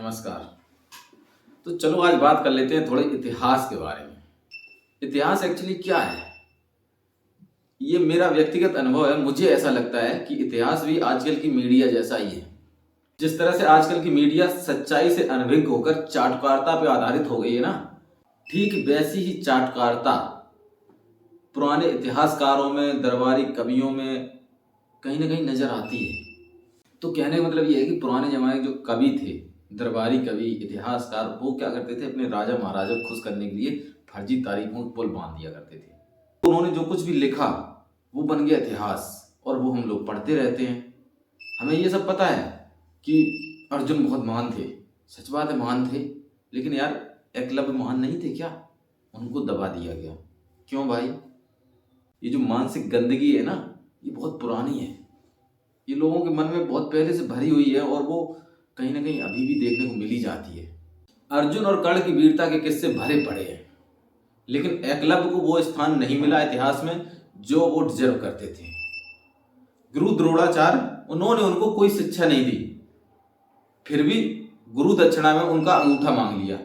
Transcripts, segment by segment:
नमस्कार। तो चलो आज बात कर लेते हैं थोड़े इतिहास के बारे में। इतिहास एक्चुअली क्या है? ये मेरा व्यक्तिगत अनुभव है। मुझे ऐसा लगता है कि इतिहास भी आजकल की मीडिया जैसा ही है। जिस तरह से आजकल की मीडिया सच्चाई से अनभिज्ञ होकर चाटुकारिता पे आधारित हो गई है ना, ठीक वैसी ही चाटुकारिता पुराने इतिहासकारों में, दरबारी कवियों में कहीं ना कहीं नजर आती है। तो कहने का मतलब ये है कि पुराने जमाने के जो कवि थे, दरबारी कवि, इतिहासकार, वो क्या करते थे, अपने राजा महाराजा को खुश करने के लिए फर्जी तारीखों के पुल बांध दिया करते थे। तो उन्होंने जो कुछ भी लिखा वो बन गया इतिहास, और वो हम लोग पढ़ते रहते हैं। हमें ये सब पता है कि अर्जुन बहुत महान थे, सच बात है महान थे, लेकिन यार एकलव्य महान नहीं थे क्या? उनको दबा दिया गया। क्यों भाई? ये जो मानसिक गंदगी है ना, ये बहुत पुरानी है। ये लोगों के मन में बहुत पहले से भरी हुई है, और वो कहीं ना कहीं अभी भी देखने को मिली जाती है। अर्जुन और कर्ण की वीरता के किस्से भरे पड़े हैं, लेकिन एकलव्य को वो स्थान नहीं मिला इतिहास में जो वो डिजर्व करते थे। गुरु द्रोणाचार्य, उन्होंने उनको कोई शिक्षा नहीं दी, फिर भी गुरु दक्षिणा में उनका अंगूठा मांग लिया।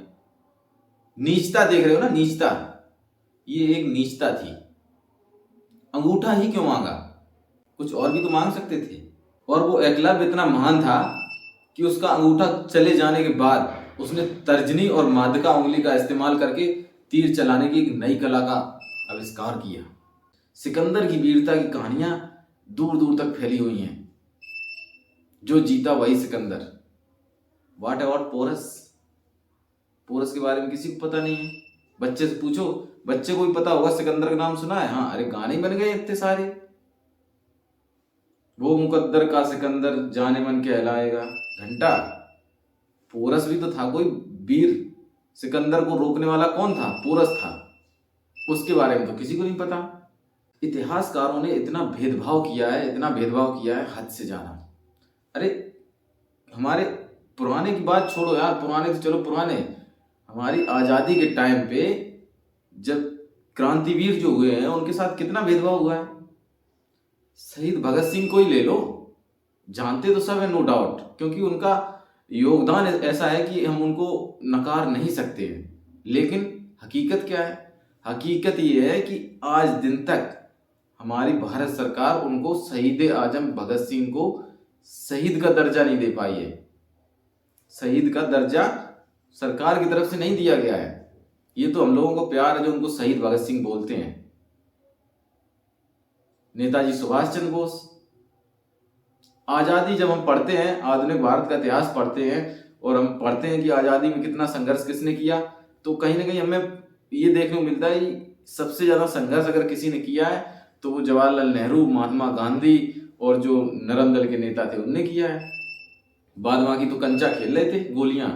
नीचता देख रहे हो ना, नीचता, ये एक नीचता थी। अंगूठा ही क्यों मांगा? कुछ और भी तो मांग सकते थे। और वो एकलव्य इतना महान था कि उसका अंगूठा चले जाने के बाद उसने तर्जनी और माध्यका उंगली का इस्तेमाल करके तीर चलाने की एक नई कला का आविष्कार किया। सिकंदर की वीरता की कहानियां दूर दूर तक फैली हुई हैं। जो जीता वही सिकंदर। What about Porus? पोरस के बारे में किसी को पता नहीं है। बच्चे से पूछो, बच्चे को भी पता होगा, सिकंदर का नाम सुना है? हाँ, अरे गाने बन गए इतने सारे। वो मुकद्दर का सिकंदर जाने मन कहलाएगा घंटा। पोरस भी तो था कोई वीर। सिकंदर को रोकने वाला कौन था? पोरस था। उसके बारे में तो किसी को नहीं पता। इतिहासकारों ने इतना भेदभाव किया है, इतना भेदभाव किया है, हद से ज्यादा। अरे हमारे पुराने की बात छोड़ो यार, पुराने तो चलो पुराने, हमारी आजादी के टाइम पे जब क्रांतिवीर जो हुए हैं उनके साथ कितना भेदभाव हुआ है। शहीद भगत सिंह को ही ले लो, जानते तो सब है नो डाउट, क्योंकि उनका योगदान ऐसा है कि हम उनको नकार नहीं सकते हैं। लेकिन हकीकत क्या है? हकीकत ये है कि आज दिन तक हमारी भारत सरकार उनको शहीद आजम भगत सिंह को शहीद का दर्जा नहीं दे पाई है। शहीद का दर्जा सरकार की तरफ से नहीं दिया गया है। ये तो हम लोगों को प्यार है जो उनको शहीद भगत सिंह बोलते हैं। नेताजी सुभाष चंद्र बोस। आजादी जब हम पढ़ते हैं, आधुनिक भारत का इतिहास पढ़ते हैं, और हम पढ़ते हैं कि आजादी में कितना संघर्ष किसने किया, तो कहीं ना कहीं हमें ये देखने को मिलता है कि सबसे ज्यादा संघर्ष अगर किसी ने किया है तो वो जवाहरलाल नेहरू, महात्मा गांधी और जो नरम दल के नेता थे उनने किया है। बाद बाकी तो कंचा खेल रहे थे गोलियां।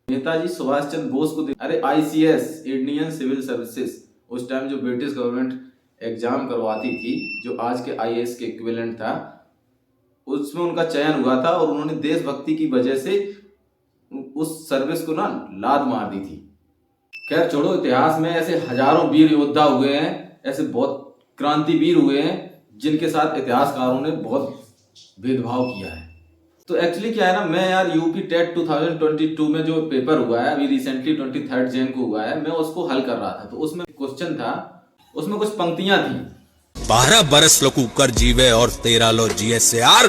नेताजी सुभाष चंद्र बोस को अरे ICS, इंडियन सिविल सर्विसेज, उस टाइम जो ब्रिटिश गवर्नमेंट एग्जाम करवाती थी, जो आज के IAS के इक्विवेलेंट था, उसमें उनका चयन हुआ था, और उन्होंने देशभक्ति की वजह से उस सर्विस को ना लात मार दी थी। खैर छोड़ो, इतिहास में ऐसे हजारों वीर योद्धा हुए हैं, ऐसे बहुत क्रांतिवीर हुए हैं जिनके साथ इतिहासकारों ने बहुत भेदभाव किया है। तो एक्चुअली क्या है ना, मैं यार यूपी टेट 2022 में जो पेपर हुआ है अभी रिसेंटली 23 जैन को हुआ है, मैं उसको हल कर रहा था। तो उसमें क्वेश्चन था, उसमें कुछ पंक्तियां थी। 12 बरस लोग कर जीवे और 13 लो जिये से यार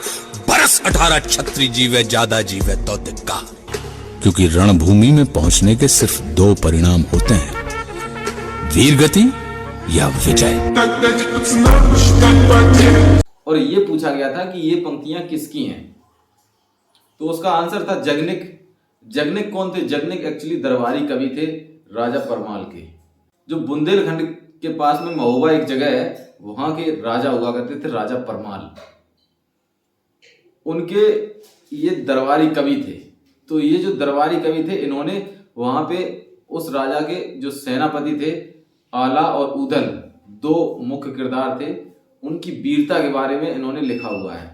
बरस 18 छत्री जीवे ज्यादा जीवे तो दिक्का। क्योंकि रणभूमि में पहुंचने के सिर्फ 2 परिणाम होते हैं, वीर गति या विजय। और ये पूछा गया था कि ये पंक्तियां किसकी हैं? तो उसका आंसर था जगनिक। जगनिक कौन थे? जगनिक एक्चुअली दरबारी कवि थे, राजा परमाल के। जो बुंदेलखंड के पास में महोबा एक जगह है, वहां के राजा हुआ करते थे, राजा परमाल। उनके ये दरबारी कवि थे। तो ये जो दरबारी कवि थे, इन्होंने वहां पे उस राजा के जो सेनापति थे, आला और उदल, 2 मुख्य किरदार थे, उनकी वीरता के बारे में इन्होंने लिखा हुआ है।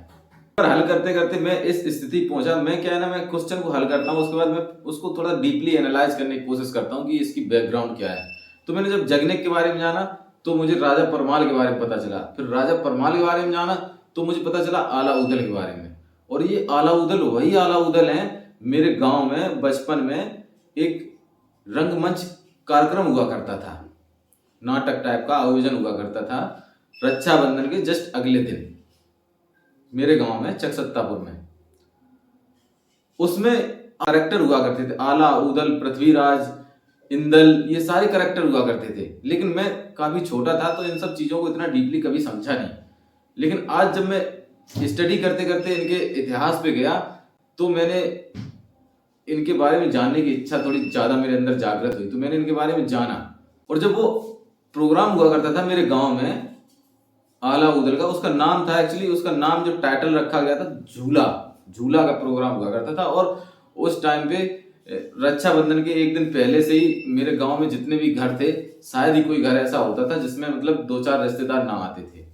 पर हल करते करते मैं इस स्थिति पहुंचा, मैं क्या है ना, मैं क्वेश्चन को हल करता हूं, उसके बाद मैं उसको थोड़ा डीपली एनालाइज करने की कोशिश करता हूं कि इसकी बैकग्राउंड क्या है। तो मैंने जब जगनिक के बारे में जाना तो मुझे राजा परमाल के बारे में पता चला, फिर राजा परमाल के बारे में जाना तो मुझे पता चला आला उदल के बारे में। और ये आला उदल वही आला उदल हैं मेरे गांव में बचपन में एक रंगमंच कार्यक्रम हुआ करता था, नाटक टाइप का आयोजन हुआ करता था रक्षाबंधन के जस्ट अगले दिन मेरे गांव में चकसत्तापुर में। उसमें कैरेक्टर हुआ करते थे, आला, उदल, पृथ्वीराज, इंदल, ये सारे कैरेक्टर हुआ करते थे। लेकिन मैं काफी छोटा था तो इन सब चीजों को इतना डीपली कभी समझा नहीं। लेकिन आज जब मैं स्टडी करते करते इनके इतिहास पे गया तो मैंने इनके बारे में जानने की इच्छा थोड़ी ज्यादा मेरे अंदर जागृत हुई, तो मैंने इनके बारे में जाना। और जब वो प्रोग्राम हुआ करता था मेरे गांव में आला उदल का, उसका नाम था, एक्चुअली उसका नाम जो टाइटल रखा गया था झूला का प्रोग्राम हुआ करता था। और उस टाइम पे रक्षाबंधन के एक दिन पहले से ही मेरे गांव में जितने भी घर थे, शायद ही कोई घर ऐसा होता था जिसमें मतलब 2-4 रिश्तेदार ना आते थे।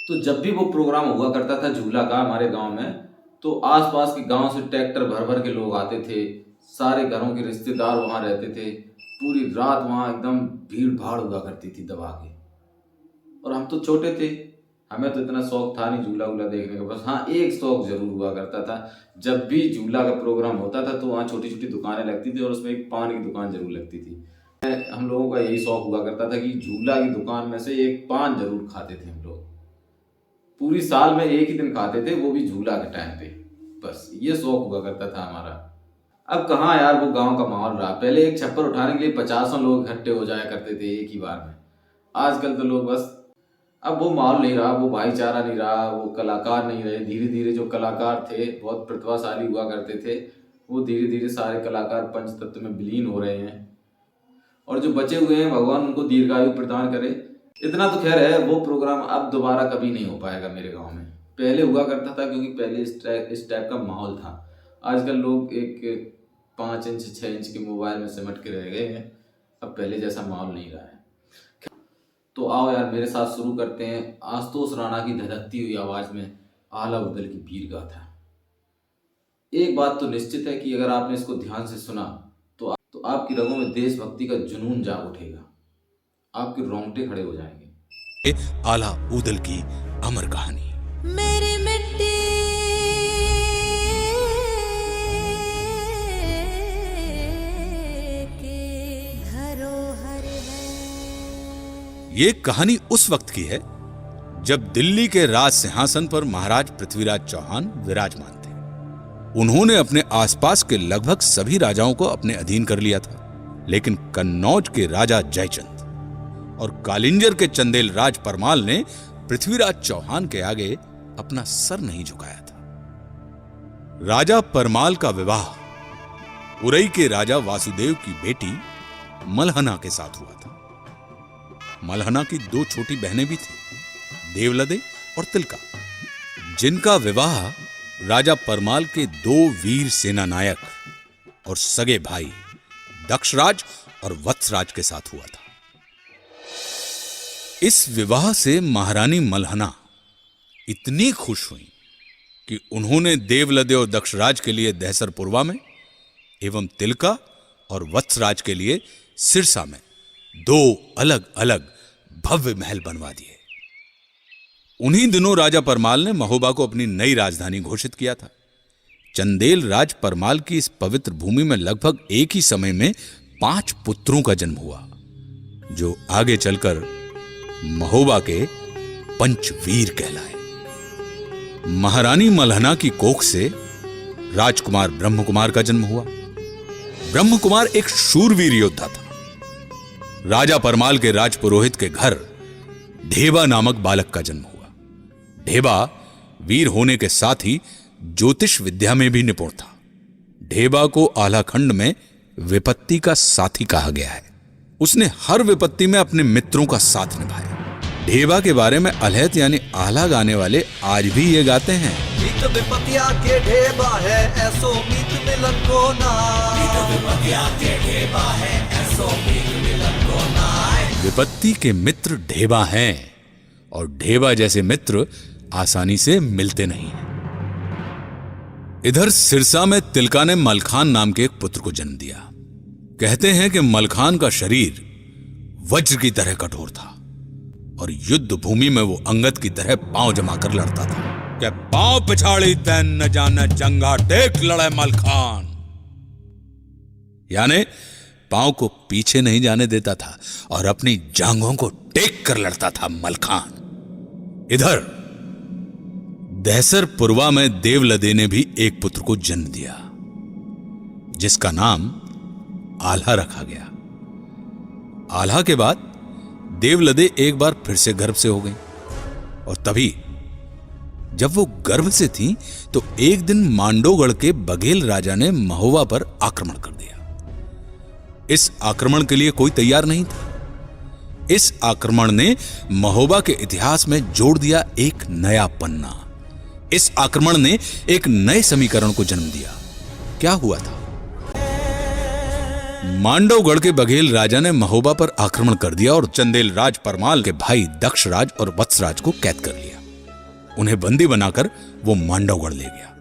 तो जब भी वो प्रोग्राम हुआ करता था झूला का हमारे गांव में, तो आसपास के गांव से ट्रैक्टर भर भर के लोग आते थे, सारे घरों के रिश्तेदार वहां रहते थे, पूरी रात वहां एकदम भीड़ भाड़ हुआ करती थी दबा के। और हम तो छोटे थे, हमें तो इतना शौक था नहीं झूला वूला देखने का। बस हाँ, एक शौक जरूर हुआ करता था, जब भी झूला का प्रोग्राम होता था तो वहाँ छोटी छोटी दुकानें लगती थी और उसमें एक पान की दुकान जरूर लगती थी। हम लोगों का यही शौक हुआ करता था कि झूला की दुकान में से एक पान जरूर खाते थे हम लोग। पूरी साल में एक ही दिन खाते थे, वो भी झूला के टाइम पे। बस ये शौक हुआ करता था हमारा। अब कहाँ यार वो गांव का माहौल रहा। पहले एक छप्पर उठाने के लिए 50 लोग इकट्ठे हो जाया करते थे एक ही बार में। आजकल तो लोग बस, अब वो माहौल नहीं रहा, वो भाईचारा नहीं रहा, वो कलाकार नहीं रहे। धीरे धीरे जो कलाकार थे, बहुत प्रतिभाशाली हुआ करते थे, वो धीरे धीरे सारे कलाकार पंचतत्व में विलीन हो रहे हैं। और जो बचे हुए हैं, भगवान उनको दीर्घायु प्रदान करे। इतना तो खैर है, वो प्रोग्राम अब दोबारा कभी नहीं हो पाएगा मेरे गांव में। पहले हुआ करता था क्योंकि पहले इस टाइप का माहौल था। आजकल लोग एक 5 इंच 6 इंच के मोबाइल में सिमट के रह गए हैं, अब पहले जैसा माहौल नहीं रहा है। तो आओ यार मेरे साथ शुरू करते हैं आशुतोष राणा की धधकती हुई आवाज में आला उदल की वीर गाथा। एक बात तो निश्चित है कि अगर आपने इसको ध्यान से सुना तो आपकी रगों में देशभक्ति का जुनून जाग उठेगा, आपके रोंगटे खड़े हो जाएंगे। आला उदल की अमर कहानी। मेरी मिट्टी के धरोहर है। ये कहानी उस वक्त की है जब दिल्ली के राज सिंहासन पर महाराज पृथ्वीराज चौहान विराजमान थे। उन्होंने अपने आसपास के लगभग सभी राजाओं को अपने अधीन कर लिया था, लेकिन कन्नौज के राजा जयचंद और कालिंजर के चंदेल राज परमाल ने पृथ्वीराज चौहान के आगे अपना सर नहीं झुकाया था। राजा परमाल का विवाह उरई के राजा वासुदेव की बेटी मलहना के साथ हुआ था। मलहना की 2 छोटी बहनें भी थीं, देवलदे और तिलका, जिनका विवाह राजा परमाल के 2 वीर सेना नायक और सगे भाई दक्षराज और वत्सराज के साथ हुआ था। इस विवाह से महारानी मलहना इतनी खुश हुई कि उन्होंने देवलदे और दक्षराज के लिए दहसरपुरवा में एवं तिलका और वत्सराज के लिए सिरसा में 2 अलग अलग भव्य महल बनवा दिए। उन्हीं दिनों राजा परमाल ने महोबा को अपनी नई राजधानी घोषित किया था। चंदेल राज परमाल की इस पवित्र भूमि में लगभग एक ही समय में 5 पुत्रों का जन्म हुआ, जो आगे चलकर महोबा के पंचवीर कहलाए। महारानी मलहना की कोख से राजकुमार ब्रह्मकुमार का जन्म हुआ। ब्रह्मकुमार एक शूरवीर योद्धा था। राजा परमाल के राजपुरोहित के घर ढेबा नामक बालक का जन्म हुआ। ढेबा वीर होने के साथ ही ज्योतिष विद्या में भी निपुण था। ढेबा को आलाखंड में विपत्ति का साथी कहा गया है। उसने हर विपत्ति में अपने मित्रों का साथ निभाया। ढेबा के बारे में अलहत यानी आला गाने वाले आज भी ये गाते हैं। मीत विपतिया के ढेबा है ऐसो मीत मिलन को ना। मीत विपतिया के ढेबा है ऐसो मीत मिलन को ना। विपत्ति के मित्र ढेबा हैं और ढेबा जैसे मित्र आसानी से मिलते नहीं हैं। इधर सिरसा में तिलका ने मलखान नाम के एक पुत्र को जन्म दिया। कहते हैं कि मलखान का शरीर वज्र की तरह कठोर था और युद्ध भूमि में वो अंगद की तरह पांव जमाकर लड़ता था। कि पांव पिछाड़ी तैन न जाने जंगा टेक लड़े मलखान। यानी पांव को पीछे नहीं जाने देता था और अपनी जांघों को टेक कर लड़ता था मलखान। इधर दहसर पुरवा में देवलदे ने भी एक पुत्र को जन्म दिया, जिसका नाम आल्हा रखा गया। आल्हा के बाद देवलदे एक बार फिर से गर्भ से हो गई, और तभी जब वो गर्भ से थी तो एक दिन मांडोगढ़ के बघेल राजा ने महोबा पर आक्रमण कर दिया। इस आक्रमण के लिए कोई तैयार नहीं था। इस आक्रमण ने महोबा के इतिहास में जोड़ दिया एक नया पन्ना। इस आक्रमण ने एक नए समीकरण को जन्म दिया। क्या हुआ था? मांडवगढ़ के बघेल राजा ने महोबा पर आक्रमण कर दिया और चंदेल राज परमाल के भाई दक्ष राज और वत्सराज को कैद कर लिया। उन्हें बंदी बनाकर वो मांडवगढ़ ले गया।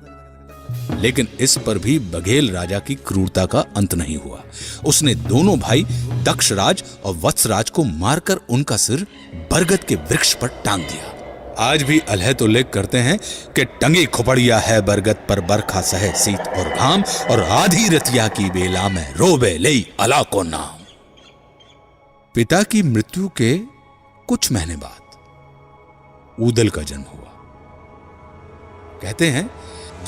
लेकिन इस पर भी बघेल राजा की क्रूरता का अंत नहीं हुआ। उसने दोनों भाई दक्षराज और वत्सराज को मारकर उनका सिर बरगद के वृक्ष पर टांग दिया। आज भी अल्है तो उल्लेख करते हैं कि टंगी खुपड़िया है बरगद पर बरखा सहे शीत और घाम, और आधी रतिया की बेला में रोबे लई अला को नाम। पिता की मृत्यु के कुछ महीने बाद ऊदल का जन्म हुआ। कहते हैं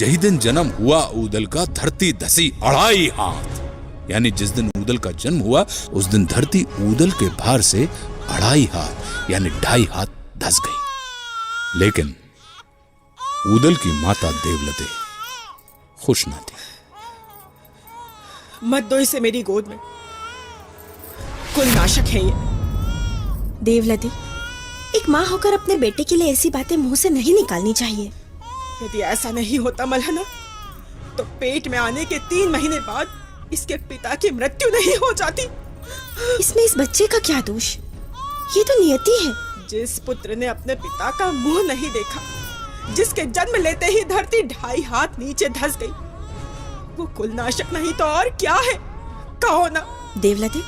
यही दिन जन्म हुआ ऊदल का, धरती धसी 2.5 हाथ। यानी जिस दिन ऊदल का जन्म हुआ उस दिन धरती ऊदल के भार से 2.5 हाथ यानी 2.5 हाथ धस गई। लेकिन ऊदल की माता देवलदे खुश न थी। मत दो इसे मेरी गोद में, कुल नाशक है ये। देवलदे, एक माँ होकर अपने बेटे के लिए ऐसी बातें मुंह से नहीं निकालनी चाहिए। यदि ऐसा नहीं होता मलहना, तो पेट में आने के 3 महीने बाद इसके पिता की मृत्यु नहीं हो जाती। इसमें इस बच्चे का क्या दोष? ये तो नियति है। जिस पुत्र ने अपने पिता का मुंह नहीं देखा, जिसके जन्म लेते ही धरती 2.5 हाथ नीचे धस गई, वो कुल नाशक नहीं तो और क्या है? कहो ना। देवलदे,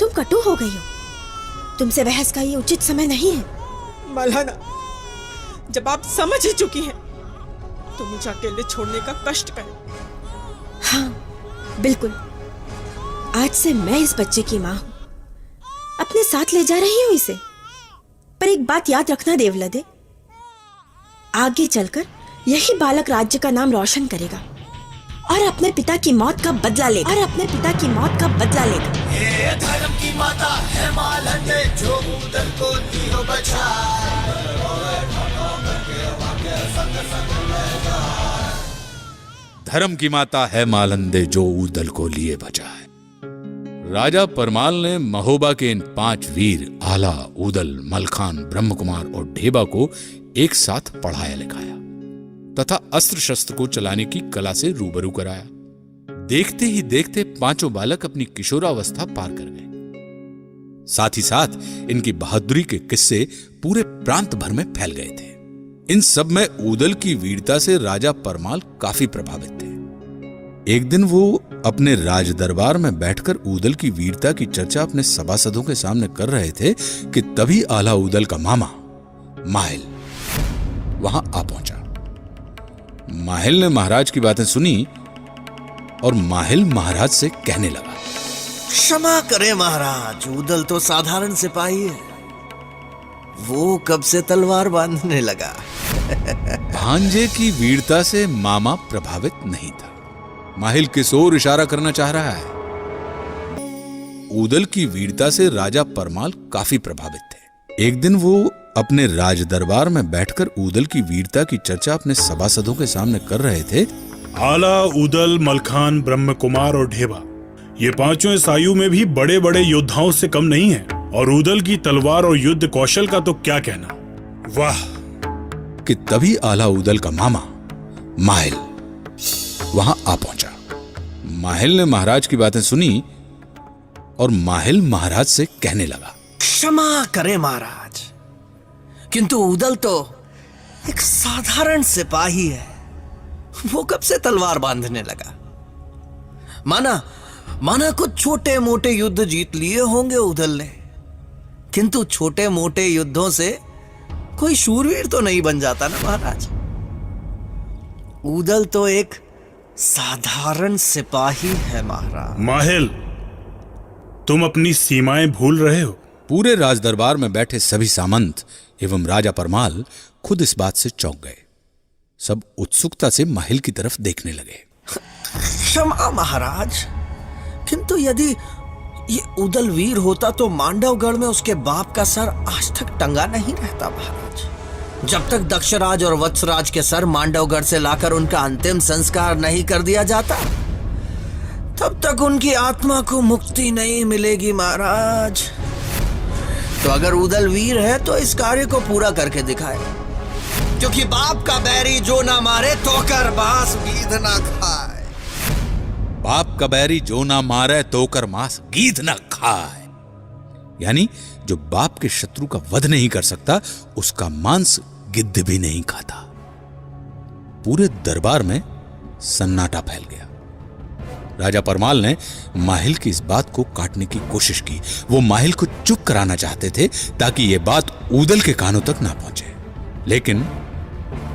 तुम कटु हो गई हो। तुमसे बहस का ये उचित समय नहीं है। मलहना, जब आप समझ ही चुकी हैं तो मुझे अकेले छोड़ने का कष्ट करें। हाँ बिल्कुल, आज से मैं इस बच्चे की माँ हूं, अपने साथ ले जा रही हूं इसे। पर एक बात याद रखना देवलदे, आगे चलकर यही बालक राज्य का नाम रोशन करेगा और अपने पिता की मौत का बदला लेगा। ये धर्म की माता है मालंदे, जो ऊदल को दियो बचाए। धर्म की माता है मालंदे, जो ऊदल को लिए बचाए। राजा परमाल ने महोबा के इन 5 वीर आला, ऊदल, मलखान, ब्रह्मकुमार और ढेबा को एक साथ पढ़ाया लिखाया तथा अस्त्र शस्त्र को चलाने की कला से रूबरू कराया। देखते ही देखते 5 बालक अपनी किशोरावस्था पार कर गए। साथ ही साथ इनकी बहादुरी के किस्से पूरे प्रांत भर में फैल गए थे। इन सब में ऊदल की वीरता से राजा परमाल काफी प्रभावित थे। एक दिन वो अपने राज दरबार में बैठकर ऊदल की वीरता की चर्चा अपने सभासदों के सामने कर रहे थे कि तभी आला ऊदल का मामा माहिल वहां आ पहुंचा। माहिल ने महाराज की बातें सुनी और माहिल महाराज से कहने लगा, क्षमा करें महाराज, ऊदल तो साधारण सिपाही है, वो कब से तलवार बांधने लगा। भांजे की वीरता से मामा प्रभावित नहीं था। माहिल किस ओर इशारा करना चाह रहा है? ऊदल की वीरता से राजा परमाल काफी प्रभावित थे। एक दिन वो अपने राज दरबार में बैठकर ऊदल की वीरता की चर्चा अपने सभासदों के सामने कर रहे थे। आला, ऊदल, मलखान, ब्रह्मकुमार और ढेबा, ये 5 इस आयु में भी बड़े बड़े योद्धाओं से कम नहीं है। और ऊदल की तलवार और युद्ध कौशल का तो क्या कहना। वाह! कि तभी आला ऊदल का मामा माहिल वहां आ पहुंचा। माहिल ने महाराज की बातें सुनी और माहिल महाराज से कहने लगा, क्षमा करें महाराज, किंतु ऊदल तो एक साधारण सिपाही है, वो कब से तलवार बांधने लगा। माना कुछ छोटे मोटे युद्ध जीत लिए होंगे ऊदल ने, किंतु छोटे मोटे युद्धों से कोई शूरवीर तो नहीं बन जाता ना महाराज। ऊदल तो एक साधारण सिपाही है महाराज। माहिल, तुम अपनी सीमाएं भूल रहे हो। पूरे राजदरबार में बैठे सभी सामंत एवं राजा परमाल खुद इस बात से चौंक गए। सब उत्सुकता से माहिल की तरफ देखने लगे। क्षमा महाराज, किंतु यदि ये ऊदल वीर होता तो मांडवगढ़ में उसके बाप का सर आज तक टंगा नहीं रहता महाराज। जब तक दक्षराज और वत्सराज के सर मांडवगढ़ से लाकर उनका अंतिम संस्कार नहीं कर दिया जाता, तब तक उनकी आत्मा को मुक्ति नहीं मिलेगी महाराज। तो अगर ऊदल वीर है तो इस कार्य को पूरा करके दिखाए, क्योंकि बाप का बैरी जो ना मारे तो कर बास गीध ना खाए। बाप का बैरी जो ना मारे तो कर मांस गीध ना खाए, यानी जो बाप के शत्रु का वध नहीं कर सकता उसका मांस गिद्ध भी नहीं खाता। पूरे दरबार में सन्नाटा फैल गया। राजा परमाल ने माहिल की इस बात को काटने की कोशिश की। वो माहिल को चुप कराना चाहते थे ताकि यह बात ऊदल के कानों तक ना पहुंचे, लेकिन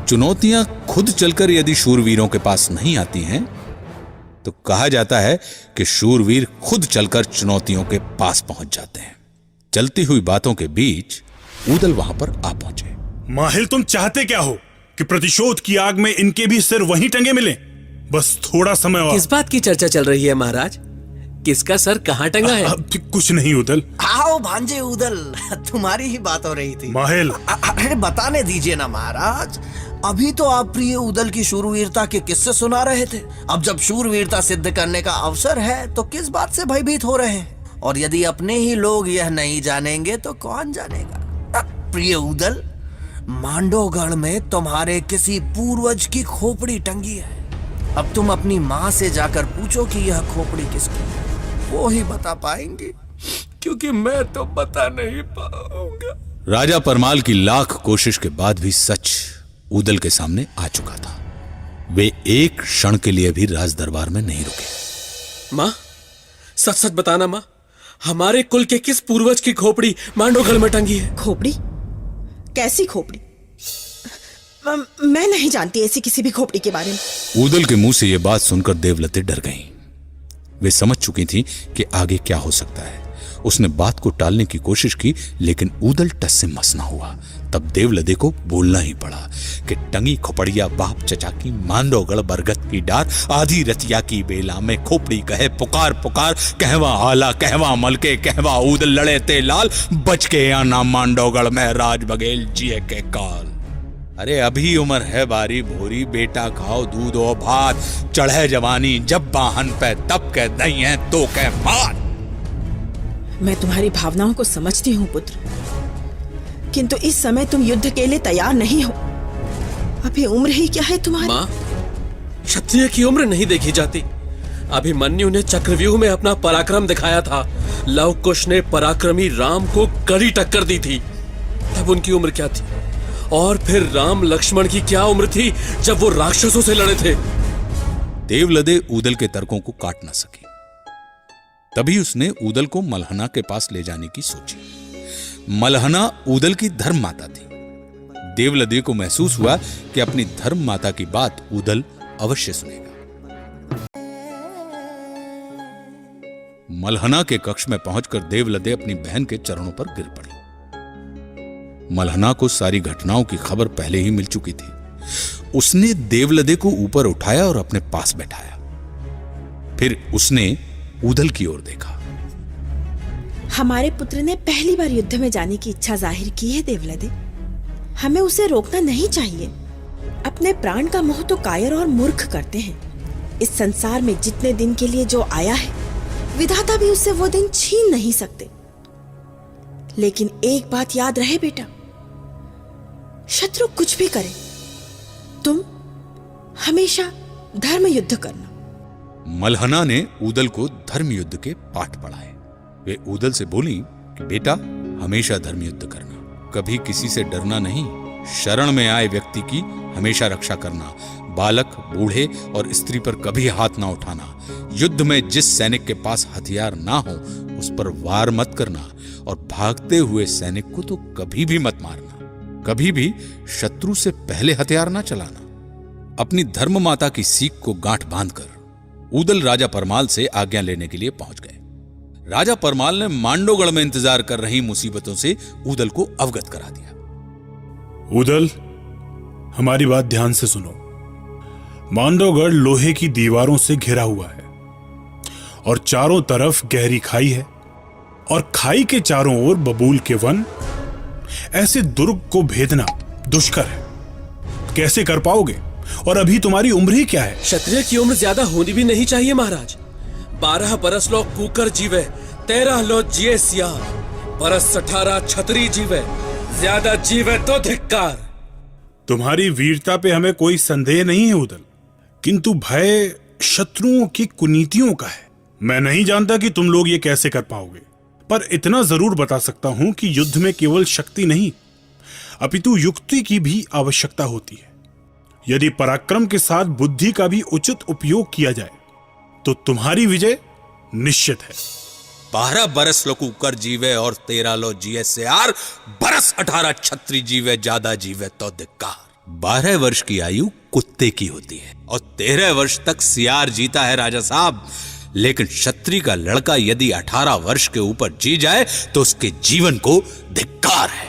चुनौतियां खुद चलकर यदि शूरवीरों के पास नहीं आती हैं तो कहा जाता है कि शूरवीर खुद चलकर चुनौतियों के पास पहुंच जाते हैं। चलती हुई बातों के बीच ऊदल वहां पर आ पहुंचे। माहिल, तुम चाहते क्या हो कि प्रतिशोध की आग में इनके भी सिर वहीं टंगे मिले? बस थोड़ा समय और। किस बात की चर्चा चल रही है महाराज? किसका सर कहाँ टंगा है? कुछ नहीं ऊदल। आओ भांजे ऊदल, तुम्हारी ही बात हो रही थी। माहिल, अरे बताने दीजिए ना महाराज। अभी तो आप प्रिय ऊदल की शूरवीरता के किस्से सुना रहे थे। अब जब शूरवीरता सिद्ध करने का अवसर है तो किस बात से भयभीत हो रहे हैं? और यदि अपने ही लोग यह नहीं जानेंगे तो कौन जानेगा? प्रिय ऊदल, मांडवगढ़ में तुम्हारे किसी पूर्वज की खोपड़ी टंगी है। अब तुम अपनी माँ से जाकर पूछो कि यह खोपड़ी किसकी है, वो ही बता पाएंगे, क्योंकि मैं तो बता नहीं पाऊंगा। राजा परमाल की लाख कोशिश के बाद भी सच ऊदल के सामने आ चुका था। वे एक क्षण के लिए भी राज दरबार में नहीं रुके। माँ, सच सच बताना माँ, हमारे कुल के किस पूर्वज की खोपड़ी मांडवगढ़ में टंगी है? खोपड़ी? कैसी खोपड़ी? मैं नहीं जानती ऐसी किसी भी खोपड़ी के बारे में। ऊदल के मुंह से यह बात सुनकर देवलते डर गईं। वे समझ चुकी थीं कि आगे क्या हो सकता है। उसने बात को टालने की कोशिश की, लेकिन ऊदल टस से मस ना हुआ। तब देवलदे को बोलना ही पड़ा कि टंगी खोपड़िया बाप चचा की मांडवगढ़ बरगद की डार, आधी रतिया की बेला में खोपड़ी कहे पुकार पुकार, कहवा आला कहवा मलके, कहवा ऊदल लड़े ते लाल, बच के आना मांडवगढ़ में राज बघेल जिए के काल। अरे अभी उम्र है बारी भोरी, बेटा खाओ दूध और भात, चढ़े जवानी जब बाहन पे तब कह नहीं है तो कह मात। मैं तुम्हारी भावनाओं को समझती हूँ पुत्र, किंतु इस समय तुम युद्ध के लिए तैयार नहीं हो। अभी उम्र ही क्या है तुम्हारी? माँ, क्षत्रिय की उम्र नहीं देखी जाती। अभिमन्यु ने चक्रव्यूह में अपना पराक्रम दिखाया था। लव कुश ने पराक्रमी राम को कड़ी टक्कर दी थी, तब उनकी उम्र क्या थी? और फिर राम लक्ष्मण की क्या उम्र थी जब वो राक्षसों से लड़े थे? देवलदे ऊदल के तर्कों को काट न सकी। तभी उसने ऊदल को मलहना के पास ले जाने की सोची। मलहना ऊदल की धर्म माता थी। देवलदे को महसूस हुआ कि अपनी धर्म माता की बात ऊदल अवश्य सुनेगा। मलहना के कक्ष में पहुंचकर देवलदे अपनी बहन के चरणों पर गिर पड़ी। मलहना को सारी घटनाओं की खबर पहले ही मिल चुकी थी। उसने देवलदे को ऊपर उठाया और अपने पास बैठाया। फिर उसने ऊदल की ओर देखा। हमारे पुत्र ने पहली बार युद्ध में जाने की इच्छा जाहिर की है देवलदे। हमें उसे रोकना नहीं चाहिए। अपने प्राण का मोह तो कायर और मूर्ख करते हैं। इस संसार में जितने दिन के लिए जो आया है, विधाता भी उससे वो दिन छीन नहीं सकते। लेकिन एक बात याद रहे बेटा, शत्रु कुछ भी करे, तुम हमेशा धर्म युद्ध करना। मलहना ने ऊदल को धर्म युद्ध के पाठ पढ़ाए। वे ऊदल से बोली कि बेटा, हमेशा धर्म युद्ध करना, कभी किसी से डरना नहीं, शरण में आए व्यक्ति की हमेशा रक्षा करना, बालक, बूढ़े और स्त्री पर कभी हाथ ना उठाना, युद्ध में जिस सैनिक के पास हथियार ना हो उस पर वार मत करना, और भागते हुए सैनिक को तो कभी भी मत मारना, कभी भी शत्रु से पहले हथियार ना चलाना। अपनी धर्म माता की सीख को गांठ बांधकर ऊदल राजा परमाल से आज्ञा लेने के लिए पहुंच गए। राजा परमाल ने मांडोगढ़ में इंतजार कर रही मुसीबतों से ऊदल को अवगत करा दिया। उदल, हमारी बात ध्यान से सुनो। मांडवगढ़ लोहे की दीवारों से घिरा हुआ है और चारों तरफ गहरी खाई है और खाई के चारों ओर बबूल के वन। ऐसे दुर्ग को भेदना दुष्कर है। कैसे कर पाओगे? और अभी तुम्हारी उम्र ही क्या है? क्षत्रिय की उम्र ज्यादा होनी भी नहीं चाहिए महाराज। 12 बरस लो कूकर जीवे, 13 लो जिए सियार, बरस 18 छतरी जीवे, ज्यादा जीवे तो धिक्कार। तुम्हारी वीरता पे हमें कोई संदेह नहीं है उदल, किंतु भय शत्रुओं की कुनीतियों का है। मैं नहीं जानता कि तुम लोग ये कैसे कर पाओगे, पर इतना जरूर बता सकता हूं कि युद्ध में केवल शक्ति नहीं अपितु युक्ति की भी आवश्यकता होती है। यदि पराक्रम के साथ बुद्धि का भी उचित उपयोग किया जाए तो तुम्हारी विजय निश्चित है। 12 बरस लो कुकर जीवे और 13 लो जिए सियार, बरस 18 छत्री जीवे, ज्यादा जीवे तो धिक्कार। 12 वर्ष की आयु कुत्ते की होती है और 13 वर्ष तक सियार जीता है राजा साहब। लेकिन क्षत्रिय का लड़का यदि 18 वर्ष के ऊपर जी जाए तो उसके जीवन को धिक्कार है,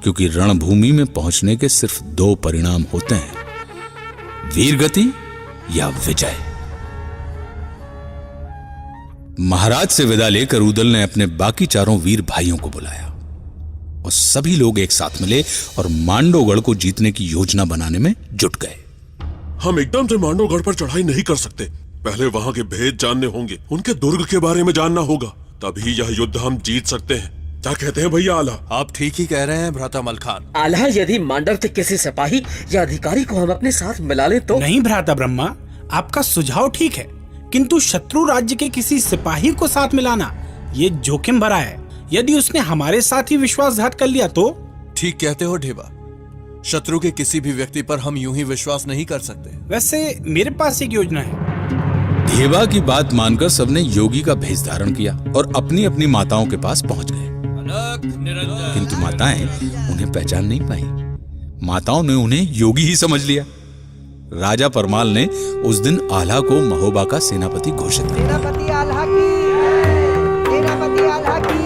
क्योंकि रणभूमि में पहुंचने के सिर्फ 2 परिणाम होते हैं, वीरगति या विजय। महाराज से विदा लेकर ऊदल ने अपने बाकी चारों वीर भाइयों को बुलाया और सभी लोग एक साथ मिले और मांडवगढ़ को जीतने की योजना बनाने में जुट गए। हम एकदम से मांडवगढ़ पर चढ़ाई नहीं कर सकते। पहले वहां के भेद जानने होंगे, उनके दुर्ग के बारे में जानना होगा, तभी यह युद्ध हम जीत सकते हैं। क्या कहते हैं भैया आला? आप ठीक ही कह रहे हैं भ्राता मलखान। आला, यदि मांडव के किसी सिपाही या अधिकारी को हम अपने साथ मिला ले तो? नहीं भ्राता ब्रह्मा, आपका सुझाव ठीक है, किंतु शत्रु राज्य के किसी सिपाही को साथ मिलाना ये जोखिम भरा है। यदि उसने हमारे साथ ही विश्वासघात कर लिया तो? ठीक कहते हो ढेबा, शत्रु के किसी भी व्यक्ति पर हम यूं ही विश्वास नहीं कर सकते। वैसे मेरे पास एक योजना है। ढेबा की बात मानकर सबने योगी का भेष धारण किया और अपनी अपनी माताओं के पास पहुंच गए, किंतु माताएं उन्हें पहचान नहीं पाई। माताओं ने उन्हें योगी ही समझ लिया। राजा परमाल ने उस दिन आल्हा को महोबा का सेनापति घोषित किया। सेनापति आल्हा की, सेनापति आल्हा की।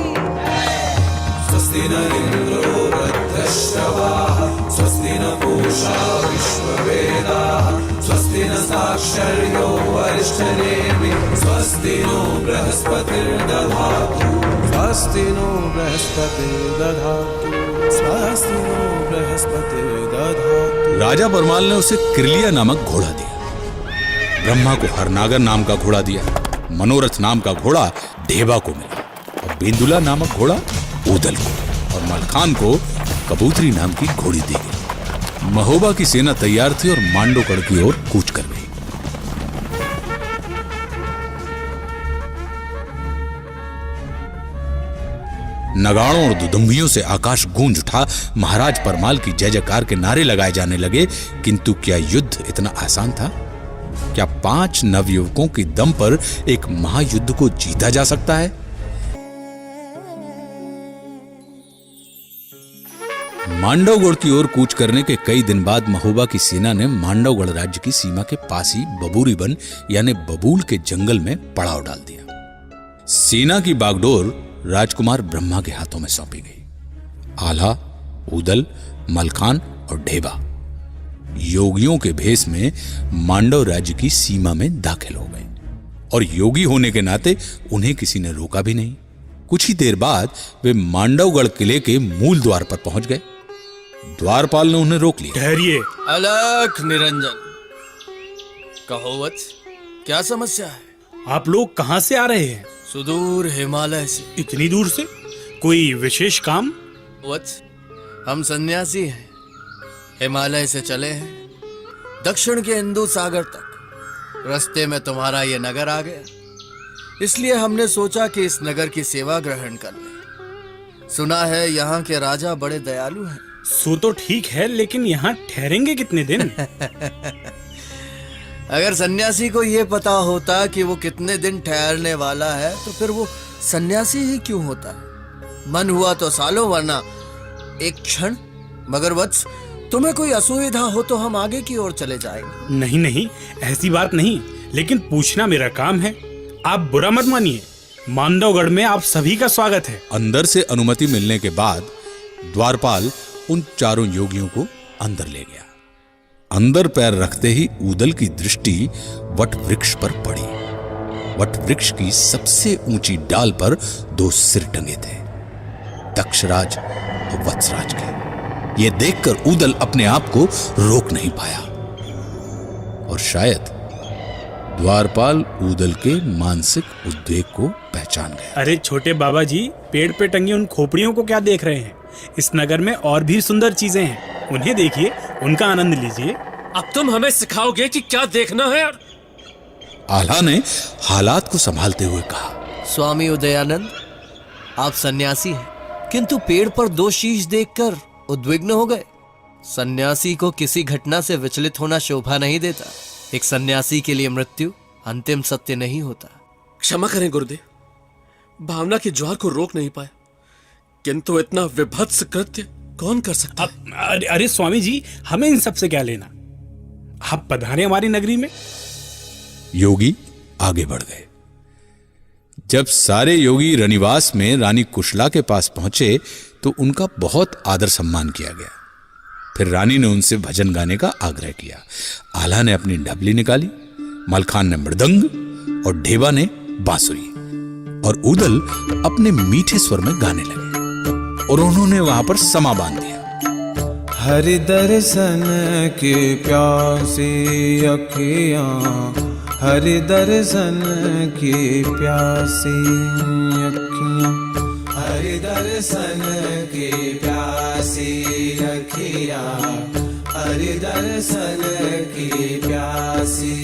स्वस्ति न इंद्रो वृद्धश्रवाः, स्वस्ति न पूषा विश्ववेदाः, स्वस्ति न साक्षर्यो वरिष्ठनेमिः, स्वस्ति नो बृहस्पतिर्दधातु, स्वस्ति नो बृहस्पतिर्दधातु, स्वस्ति नो बृहस्पतिर्दधातु। राजा परमाल ने उसे किरलिया नामक घोड़ा दिया, ब्रह्मा को हरनागर नाम का घोड़ा दिया, मनोरथ नाम का घोड़ा ढेबा को मिला और बेंदुला नामक घोड़ा ऊदल को, और मलखान को कबूतरी नाम की घोड़ी दी गई। महोबा की सेना तैयार थी और मांडवगढ़ की ओर कूच कर गई। नगाड़ों और दुदुम्बियों से आकाश गूंज उठा। महाराज परमाल की जय जयकार के नारे लगाए जाने लगे। किंतु क्या युद्ध इतना आसान था? क्या 5 नवयुवकों के दम पर एक महायुद्ध को जीता जा सकता है? मांडवगढ़ की ओर कूच करने के कई दिन बाद महोबा की सेना ने मांडवगढ़ राज्य की सीमा के पास ही बबूरीबन यानी बबूल के जंगल में पड़ाव डाल दिया। सेना की बागडोर राजकुमार ब्रह्मा के हाथों में सौंपी गई। आल्हा, ऊदल, मलखान और ढेबा योगियों के भेष में मांडव राज्य की सीमा में दाखिल हो गए और योगी होने के नाते उन्हें किसी ने रोका भी नहीं। कुछ ही देर बाद वे मांडवगढ़ किले के मूल द्वार पर पहुंच गए। द्वारपाल ने उन्हें रोक लिया। ठहरिए। अलख निरंजन, कहो वत्स, क्या समस्या है? आप लोग कहां से आ रहे हैं? सुदूर हिमालय से। इतनी दूर से? कोई विशेष काम? वत्स, हम सन्यासी हैं, हिमालय से चले हैं दक्षिण के हिंदू सागर तक। रास्ते में तुम्हारा ये नगर आ गया, इसलिए हमने सोचा कि इस नगर की सेवा ग्रहण कर लें। सुना है यहाँ के राजा बड़े दयालु हैं। सो तो ठीक है, लेकिन यहाँ ठहरेंगे कितने दिन? अगर सन्यासी को ये पता होता कि वो कितने दिन ठहरने वाला है तो फिर वो सन्यासी ही क्यों होता? मन हुआ तो सालों, वरना एक क्षण। मगर वत्स, तुम्हें कोई असुविधा हो तो हम आगे की ओर चले जाएंगे। नहीं नहीं, ऐसी बात नहीं, लेकिन पूछना मेरा काम है। आप बुरा मत मानिए, मांडवगढ़ में आप सभी का स्वागत है। अंदर से अनुमति मिलने के बाद द्वारपाल उन चारों योगियों को अंदर ले गया। अंदर पैर रखते ही ऊदल की दृष्टि वट वृक्ष पर पड़ी। वट वृक्ष की सबसे ऊंची डाल पर 2 सिर टंगे थे, दक्षराज और वत्सराज के। यह देखकर ऊदल अपने आप को रोक नहीं पाया और शायद द्वारपाल ऊदल के मानसिक उद्वेग को पहचान गया। अरे छोटे बाबा जी, पेड़ पे टंगी उन खोपड़ियों को क्या देख रहे हैं? इस नगर में और भी सुंदर चीजें हैं, उन्हें देखिए, उनका आनंद लीजिए। अब तुम हमें सिखाओगे कि क्या देखना है? आल्हा ने हालात को संभालते हुए कहा, स्वामी उदयानंद, आप सन्यासी हैं, किंतु पेड़ पर 2 शीश देखकर उद्विग्न हो गए। सन्यासी को किसी घटना से विचलित होना शोभा नहीं देता। एक सन्यासी के लिए मृत्यु अंतिम सत्य नहीं होता। क्षमा करें गुरुदेव, भावना की ज्वार को रोक नहीं पाया, किंतु इतना विभत्स कृत्य कौन कर सकता? अरे स्वामी जी, हमें इन सब से क्या लेना? आप पधारे हमारी नगरी में। योगी आगे बढ़ गए। जब सारे योगी रनिवास में रानी कुशला के पास पहुंचे तो उनका बहुत आदर सम्मान किया गया। फिर रानी ने उनसे भजन गाने का आग्रह किया। आल्हा ने अपनी डबली निकाली, मलखान ने मृदंग और ढेबा ने बांसुरी, और ऊदल अपने मीठे स्वर में गाने लगे और उन्होंने वहां पर समा बांध दिया। हरि दर्शन की प्यासी अखियां, हरि दर्शन की प्यासी अखियां, हरि दर्शन की प्यासी अखियां, हरि दर्शन की प्यासी।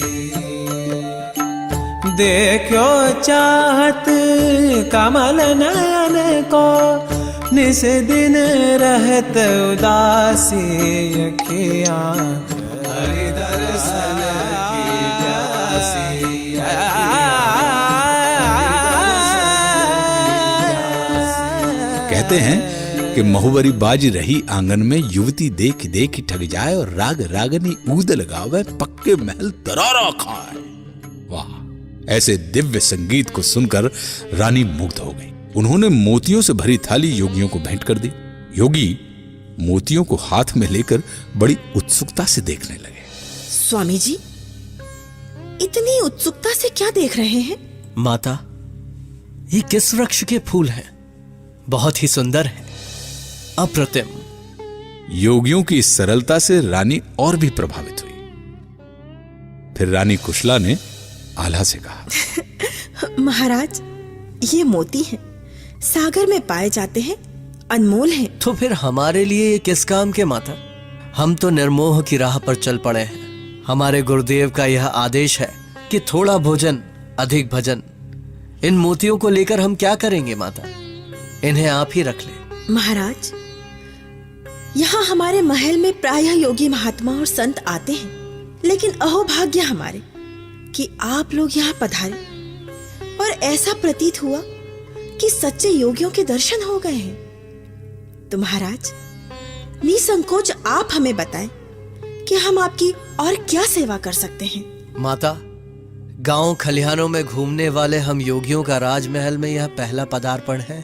देखो चाहत कमल नयन को, निस दिन रहत उदासी अखियां, हरि दर्शन की प्यासी कहते हैं कि महुवरी बाज रही आंगन में, युवती देख देख ठग जाए और राग रागनी ऊदल गावे, पक्के महल दरारा खाए। वाह, ऐसे दिव्य संगीत को सुनकर रानी मुग्ध हो गई। उन्होंने मोतियों से भरी थाली योगियों को भेंट कर दी। योगी मोतियों को हाथ में लेकर बड़ी उत्सुकता से देखने लगे। स्वामी जी, इतनी उत्सुकता से क्या देख रहे हैं? माता, ये किस वृक्ष के फूल हैं? बहुत ही सुंदर है, अप्रतिम। योगियों की इस सरलता से रानी और भी प्रभावित हुई। फिर रानी कुशला ने आल्हा से कहा, महाराज, ये मोती हैं, सागर में पाए जाते हैं, अनमोल हैं। तो फिर हमारे लिए ये किस काम के माता? हम तो निर्मोह की राह पर चल पड़े हैं। हमारे गुरुदेव का यह आदेश है कि थोड़ा भोजन अधिक भजन। इन मोतियों को लेकर हम क्या करेंगे माता? इन्हें आप ही रख ले। महाराज, यहाँ हमारे महल में प्रायः योगी महात्मा और संत आते हैं, लेकिन अहोभाग्य हमारे कि आप लोग यहाँ पधारे और ऐसा प्रतीत हुआ कि सच्चे योगियों के दर्शन हो गए हैं। तो महाराज, निसंकोच आप हमें बताएं कि हम आपकी और क्या सेवा कर सकते हैं। माता, गांव खलिहानों में घूमने वाले हम योगियों का राजमहल में यह पहला पदार्पण है।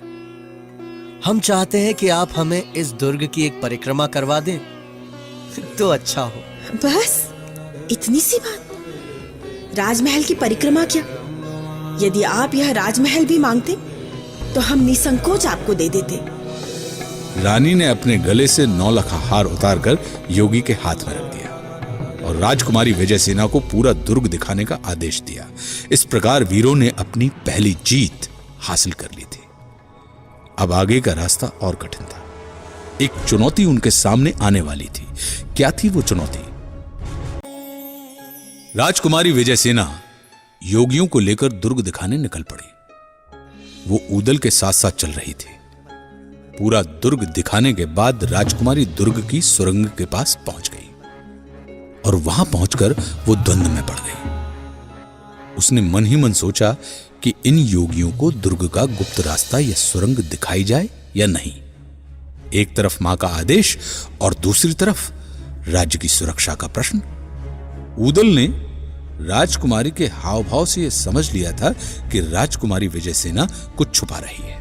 हम चाहते हैं कि आप हमें इस दुर्ग की एक परिक्रमा करवा दें तो अच्छा हो। बस इतनी सी बात? राजमहल की परिक्रमा क्या? यदि आप यह राजमहल भी मांगते तो हम निसंकोच आपको दे देते। रानी ने अपने गले से 9 लखा हार उतारकर योगी के हाथ में रख दिया और राजकुमारी विजयसेना को पूरा दुर्ग दिखाने का आदेश दिया। इस प्रकार वीरों ने अपनी पहली जीत हासिल कर ली थी। अब आगे का रास्ता और कठिन था। एक चुनौती उनके सामने आने वाली थी। क्या थी वो चुनौती? राजकुमारी विजयसेना योगियों को लेकर दुर्ग दिखाने निकल पड़ी। वो ऊदल के साथ साथ चल रही थी। पूरा दुर्ग दिखाने के बाद राजकुमारी दुर्ग की सुरंग के पास पहुंच गई और वहां पहुंचकर वो द्वंद्व में पड़ गई। उसने मन ही मन सोचा कि इन योगियों को दुर्ग का गुप्त रास्ता या सुरंग दिखाई जाए या नहीं। एक तरफ मां का आदेश और दूसरी तरफ राज्य की सुरक्षा का प्रश्न। ऊदल ने राजकुमारी के हाव भाव से यह समझ लिया था कि राजकुमारी विजय सेना कुछ छुपा रही है।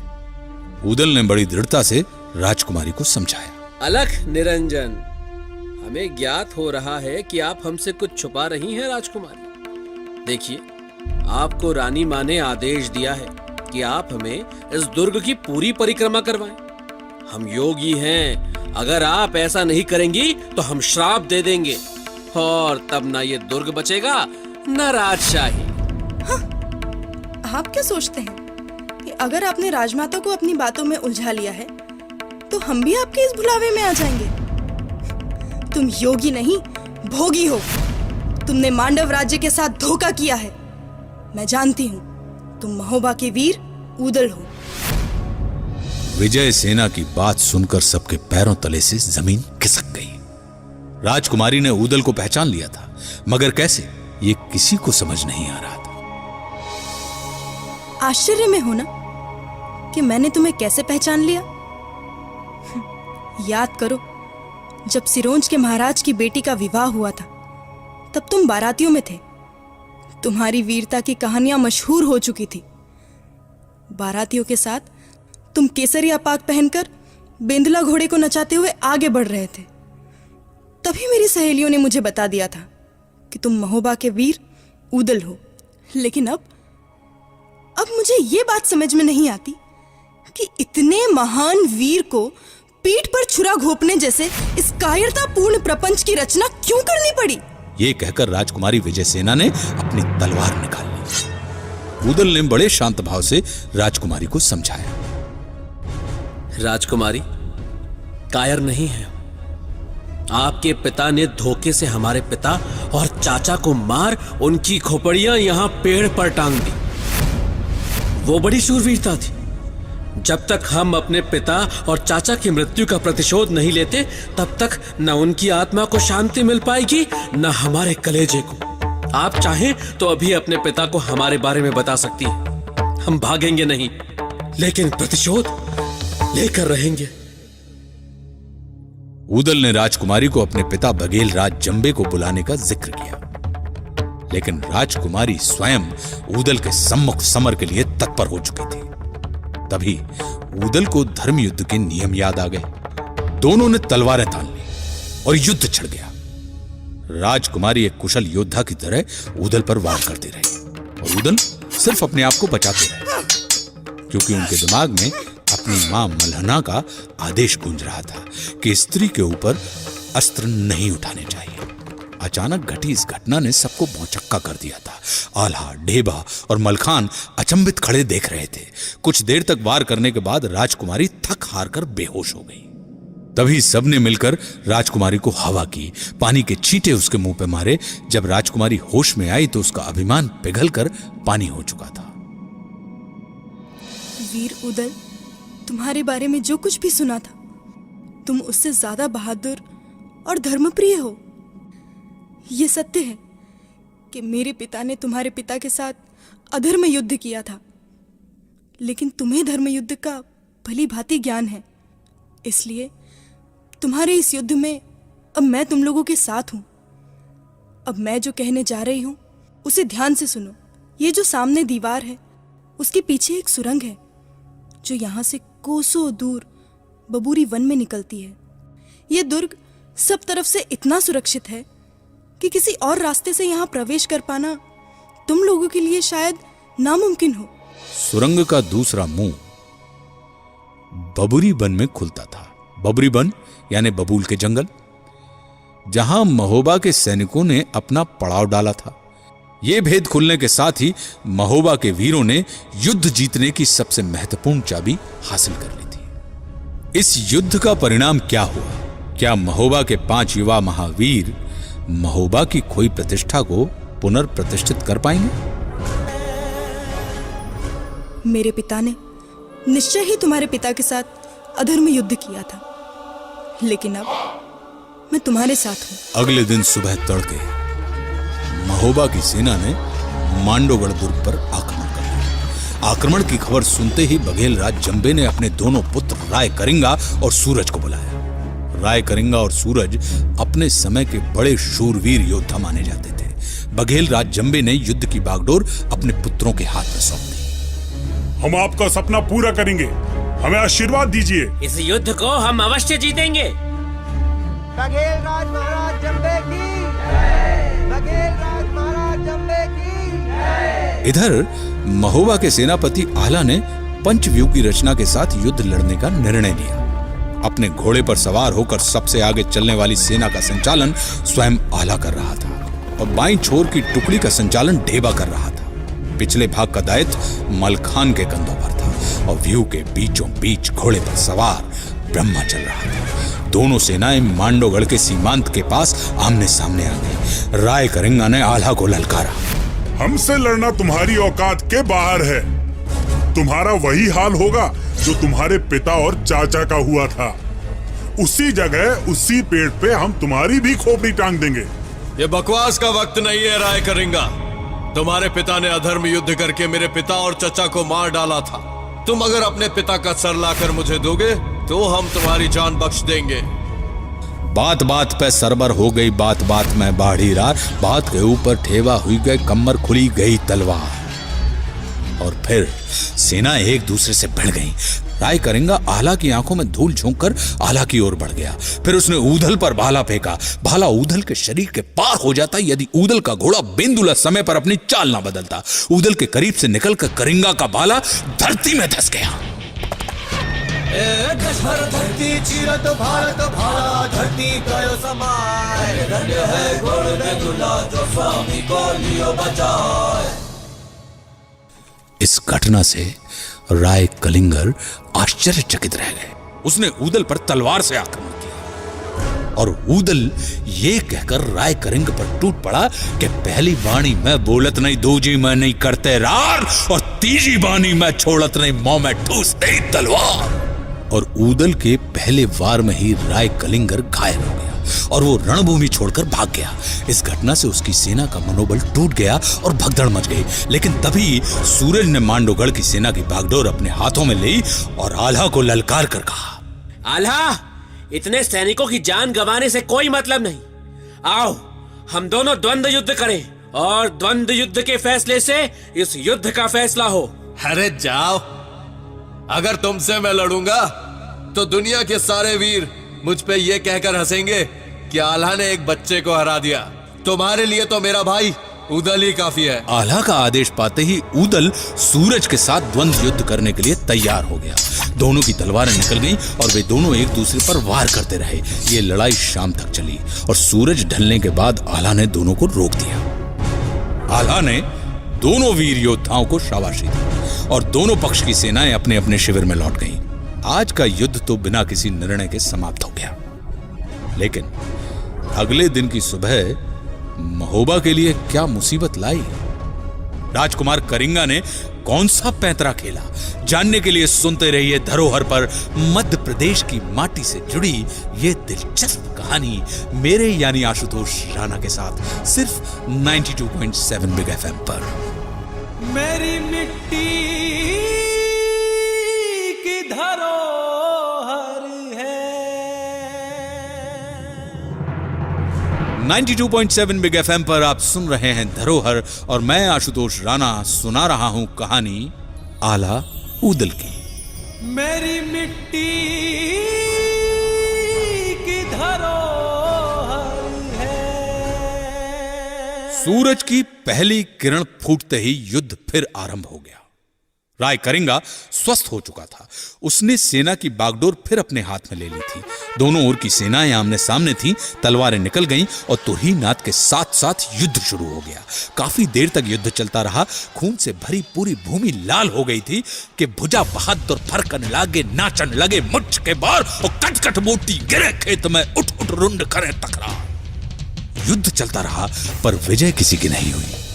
ऊदल ने बड़ी दृढ़ता से राजकुमारी को समझाया। अलख निरंजन, हमें ज्ञात हो रहा है कि आप हमसे कुछ छुपा रही हैं राजकुमारी। देखिए, आपको रानी माँ ने आदेश दिया है कि आप हमें इस दुर्ग की पूरी परिक्रमा करवाएं। हम योगी हैं, अगर आप ऐसा नहीं करेंगी तो हम श्राप दे देंगे और तब ना ये दुर्ग बचेगा न राजशाही। हाँ, आप क्या सोचते हैं कि अगर आपने राजमाता को अपनी बातों में उलझा लिया है तो हम भी आपके इस भुलावे में आ जाएंगे? तुम योगी नहीं, भोगी हो। तुमने मांडव राज्य के साथ धोखा किया है। मैं जानती हूँ, तुम महोबा के वीर ऊदल हो। विजय सेना की बात सुनकर सबके पैरों तले से जमीन खिसक गई। राजकुमारी ने ऊदल को पहचान लिया था, मगर कैसे, ये किसी को समझ नहीं आ रहा था। आश्चर्य में हो ना कि मैंने तुम्हें कैसे पहचान लिया? याद करो, जब सिरोंज के महाराज की बेटी का विवाह हुआ था तब तुम बारातियों में थे। तुम्हारी वीरता की कहानियां मशहूर हो चुकी थी। बारातियों के साथ तुम केसरिया पाग पहनकर बेंदुला घोड़े को नचाते हुए आगे बढ़ रहे थे। तभी मेरी सहेलियों ने मुझे बता दिया था कि तुम महोबा के वीर ऊदल हो। लेकिन अब मुझे ये बात समझ में नहीं आती कि इतने महान वीर को पीठ पर छुरा घोंपने जैसे इस कायरतापूर्ण प्रपंच की रचना क्यों करनी पड़ी। ये कहकर राजकुमारी विजय सेना ने अपनी तलवार निकाल ली। ऊदल ने बड़े शांत भाव से राजकुमारी को समझाया। राजकुमारी, कायर नहीं है। आपके पिता ने धोखे से हमारे पिता और चाचा को मार उनकी खोपड़ियां यहां पेड़ पर टांग दी। वो बड़ी शूरवीरता थी। जब तक हम अपने पिता और चाचा की मृत्यु का प्रतिशोध नहीं लेते, तब तक न उनकी आत्मा को शांति मिल पाएगी न हमारे कलेजे को। आप चाहें तो अभी अपने पिता को हमारे बारे में बता सकती हैं। हम भागेंगे नहीं, लेकिन प्रतिशोध लेकर रहेंगे। ऊदल ने राजकुमारी को अपने पिता बघेल राज जंबे को बुलाने का जिक्र किया, लेकिन राजकुमारी स्वयं ऊदल के सम्मुख समर के लिए तत्पर हो चुकी थी। तभी ऊदल को धर्म युद्ध के नियम याद आ गए। दोनों ने तलवारें तान ली और युद्ध छिड़ गया। राजकुमारी एक कुशल योद्धा की तरह ऊदल पर वार करती रही और ऊदल सिर्फ अपने आप को बचाते रहे, क्योंकि उनके दिमाग में अपनी मां मल्हना का आदेश गूंज रहा था कि स्त्री के ऊपर अस्त्र नहीं उठाने चाहिए। अचानक घटी इस घटना ने सबको भौचक्का कर दिया था। आल्हा, ढेबा और मलखान अचंभित खड़े देख रहे थे। कुछ देर तक वार करने के बाद राजकुमारी थक हार कर बेहोश हो गई। तभी सबने मिलकर राजकुमारी को हवा की, पानी के छींटे उसके मुंह पे मारे। जब राजकुमारी होश में आई तो उसका अभिमान पिघलकर पानी हो चुका था। वीर ऊदल, तुम्हारे बारे में जो कुछ भी सुना था, तुम उससे ज्यादा बहादुर और धर्मप्रिय हो। यह सत्य है कि मेरे पिता ने तुम्हारे पिता के साथ अधर्म युद्ध किया था, लेकिन तुम्हें धर्म युद्ध का भली भांति ज्ञान है। इसलिए तुम्हारे इस युद्ध में अब मैं तुम लोगों के साथ हूं। अब मैं जो कहने जा रही हूं उसे ध्यान से सुनो। ये जो सामने दीवार है, उसके पीछे एक सुरंग है जो यहां से कोसों दूर बबूरी वन में निकलती है। यह दुर्ग सब तरफ से इतना सुरक्षित है कि किसी और रास्ते से यहां प्रवेश कर पाना तुम लोगों के लिए शायद नामुमकिन हो। सुरंग का दूसरा मुंह बबूरी वन में खुलता था। बबूरी वन यानी बबूल के जंगल, जहां महोबा के सैनिकों ने अपना पड़ाव डाला था। यह भेद खुलने के साथ ही महोबा के वीरों ने युद्ध जीतने की सबसे महत्वपूर्ण चाबी हासिल कर ली थी। इस युद्ध का परिणाम क्या हुआ? क्या महोबा के 5 युवा महावीर महोबा की खोई प्रतिष्ठा को पुनर्प्रतिष्ठित कर पाएंगे? मेरे पिता ने निश्चय ही तुम्हारे पिता के साथ अधर्म युद्ध किया था, लेकिन अब मैं तुम्हारे साथ हूं। अगले दिन सुबह तड़के महोबा की सेना ने मांडोगढ़ दुर्ग पर आक्रमण कर लिया। आक्रमण की खबर सुनते ही बघेल राज जंबे ने अपने दोनों पुत्र राय करिंगा और सूरज को बुलाया। राय करिंगा और सूरज अपने समय के बड़े शूरवीर योद्धा माने जाते थे। बघेल राज जंबे ने युद्ध की बागडोर अपने पुत्रों के हाथ में सौंप दी। हम आपका सपना पूरा करेंगे, हमें आशीर्वाद दीजिए। इस युद्ध को हम अवश्य जीतेंगे। बघेल राज महाराज जंबे की, बघेल राज महाराज जंबे की। इधर महोबा के सेनापति आला ने पंचव्यूह की रचना के साथ युद्ध लड़ने का निर्णय लिया। अपने घोड़े पर सवार होकर सबसे आगे चलने वाली सेना का संचालन स्वयं आला कर रहा था और बाईं छोर की टुकड़ी का संचालन ढेबा कर रहा था। पिछले भाग का दायित्व मलखान के कंधों पर था और व्यू के बीचों बीच घोड़े पर सवार ब्रह्मा चल रहा था। दोनों सेनाएं मांडोगढ़ के सीमांत के पास आमने सामने आ गई। राय करिंगा ने आला को ललकारा। हमसे लड़ना तुम्हारी औकात के बाहर है। तुम्हारा वही हाल होगा जो तुम्हारे पिता और चाचा का हुआ था। उसी जगह उसी पेड़ पे हम तुम्हारी भी खोपड़ी टांग देंगे। ये बकवास का वक्त नहीं है राय करिंगा। तुम्हारे पिता ने अधर्म युद्ध करके मेरे पिता और चचा को मार डाला था। तुम अगर अपने पिता का सर लाकर मुझे दोगे तो हम तुम्हारी जान बख्श देंगे। बात बात पे सरबर हो गई, बात बात में बाढ़ी रार, बात के ऊपर ठेवा हुई गई, कमर खुली गई तलवार। और फिर सेना एक दूसरे से भिड़ गई। राय करिंगा आला की आंखों में धूल झोंककर आला की ओर बढ़ गया। फिर उसने ऊधल पर भाला फेंका। भाला ऊधल के शरीर के पार हो जाता यदि ऊधल का घोड़ा बिंदुला समय पर अपनी चाल ना बदलता। ऊधल के करीब से निकलकर करिंगा का भाला धरती में धंस गया। धरती चीरत भारत भाला धरती कयो समाए, धन्य है घोड़ में दूल्हा जो स्वामी को लियो बचाए। इस घटना से राय कलिंगर आश्चर्यचकित रह गए। उसने ऊदल पर तलवार से आक्रमण किया और ऊदल ये कहकर राय करिंग पर टूट पड़ा कि पहली बाणी मैं बोलत नहीं, दूजी मैं नहीं करते रार, और तीसरी बाणी मैं छोड़त नहीं, मुंह में ठूस दे तलवार। और ऊदल के पहले वार में ही राय कलिंगर घायल हो गया और वो रणभूमि छोड़कर भाग गया। इस घटना से उसकी सेना का मनोबल टूट गया और भगदड़ मच गई। लेकिन तभी सूरज ने मांडोगढ़ की सेना की बागडोर अपने हाथों में ली और आल्हा को ललकार कर कहा, आल्हा, इतने सैनिकों की जान गंवाने से कोई मतलब नहीं। आओ हम दोनों द्वंद्व युद्ध करें और द्वंद्व युद्ध के फैसले से इस युद्ध का फैसला हो। अरे जाओ, अगर तुमसे मैं लड़ूंगा तो दुनिया के सारे वीर मुझ पे ये कहकर हंसेंगे कि आल्हा ने एक बच्चे को हरा दिया। तुम्हारे लिए तो मेरा भाई ऊदल ही काफी है। आल्हा का आदेश पाते ही ऊदल सूरज के साथ द्वंद्व युद्ध करने के लिए तैयार हो गया। दोनों की तलवारें निकल गईं और वे दोनों एक दूसरे पर वार करते रहे। ये लड़ाई शाम तक चली और सूरज ढलने के बाद आल्हा ने दोनों को रोक दिया। आल्हा ने दोनों वीर योद्धाओं को शाबाशी दी और दोनों पक्ष की सेनाएं अपने अपने शिविर में लौट गईं। आज का युद्ध तो बिना किसी निर्णय के समाप्त हो गया। लेकिन अगले दिन की सुबह महोबा के लिए क्या मुसीबत लाई। राजकुमार करिंगा ने कौन सा पैंतरा खेला, जानने के लिए सुनते रहिए धरोहर पर मध्य प्रदेश की माटी से जुड़ी ये दिलचस्प कहानी मेरे यानी आशुतोष राणा के साथ सिर्फ 92.7 बिग एफएम पर। मेरी मिट्टी की धरोहर है। 92.7 बिग एफएम पर आप सुन रहे हैं धरोहर और मैं आशुतोष राणा सुना रहा हूं कहानी आला ऊदल की। मेरी मिट्टी की धरोहर है। सूरज की पहली किरण फूटते ही युद्ध फिर आरंभ हो गया। राय करिंगा स्वस्थ हो चुका था। उसने सेना की बागडोर फिर अपने हाथ में ले ली थी। दोनों ओर की सेनाएं आमने सामने थीं, तलवारें निकल गईं और तुहीनाद के साथ साथ युद्ध शुरू हो गया। काफी देर तक युद्ध चलता रहा। खून से भरी पूरी भूमि लाल हो गई थी कि भुजा बहादुर फरकन लागे, नाचन लगे मुच्छ के बार और कट कट मोटी गिरे खेत में, उठ उठ रुंड करे तकरार। युद्ध चलता रहा पर विजय किसी की नहीं हुई।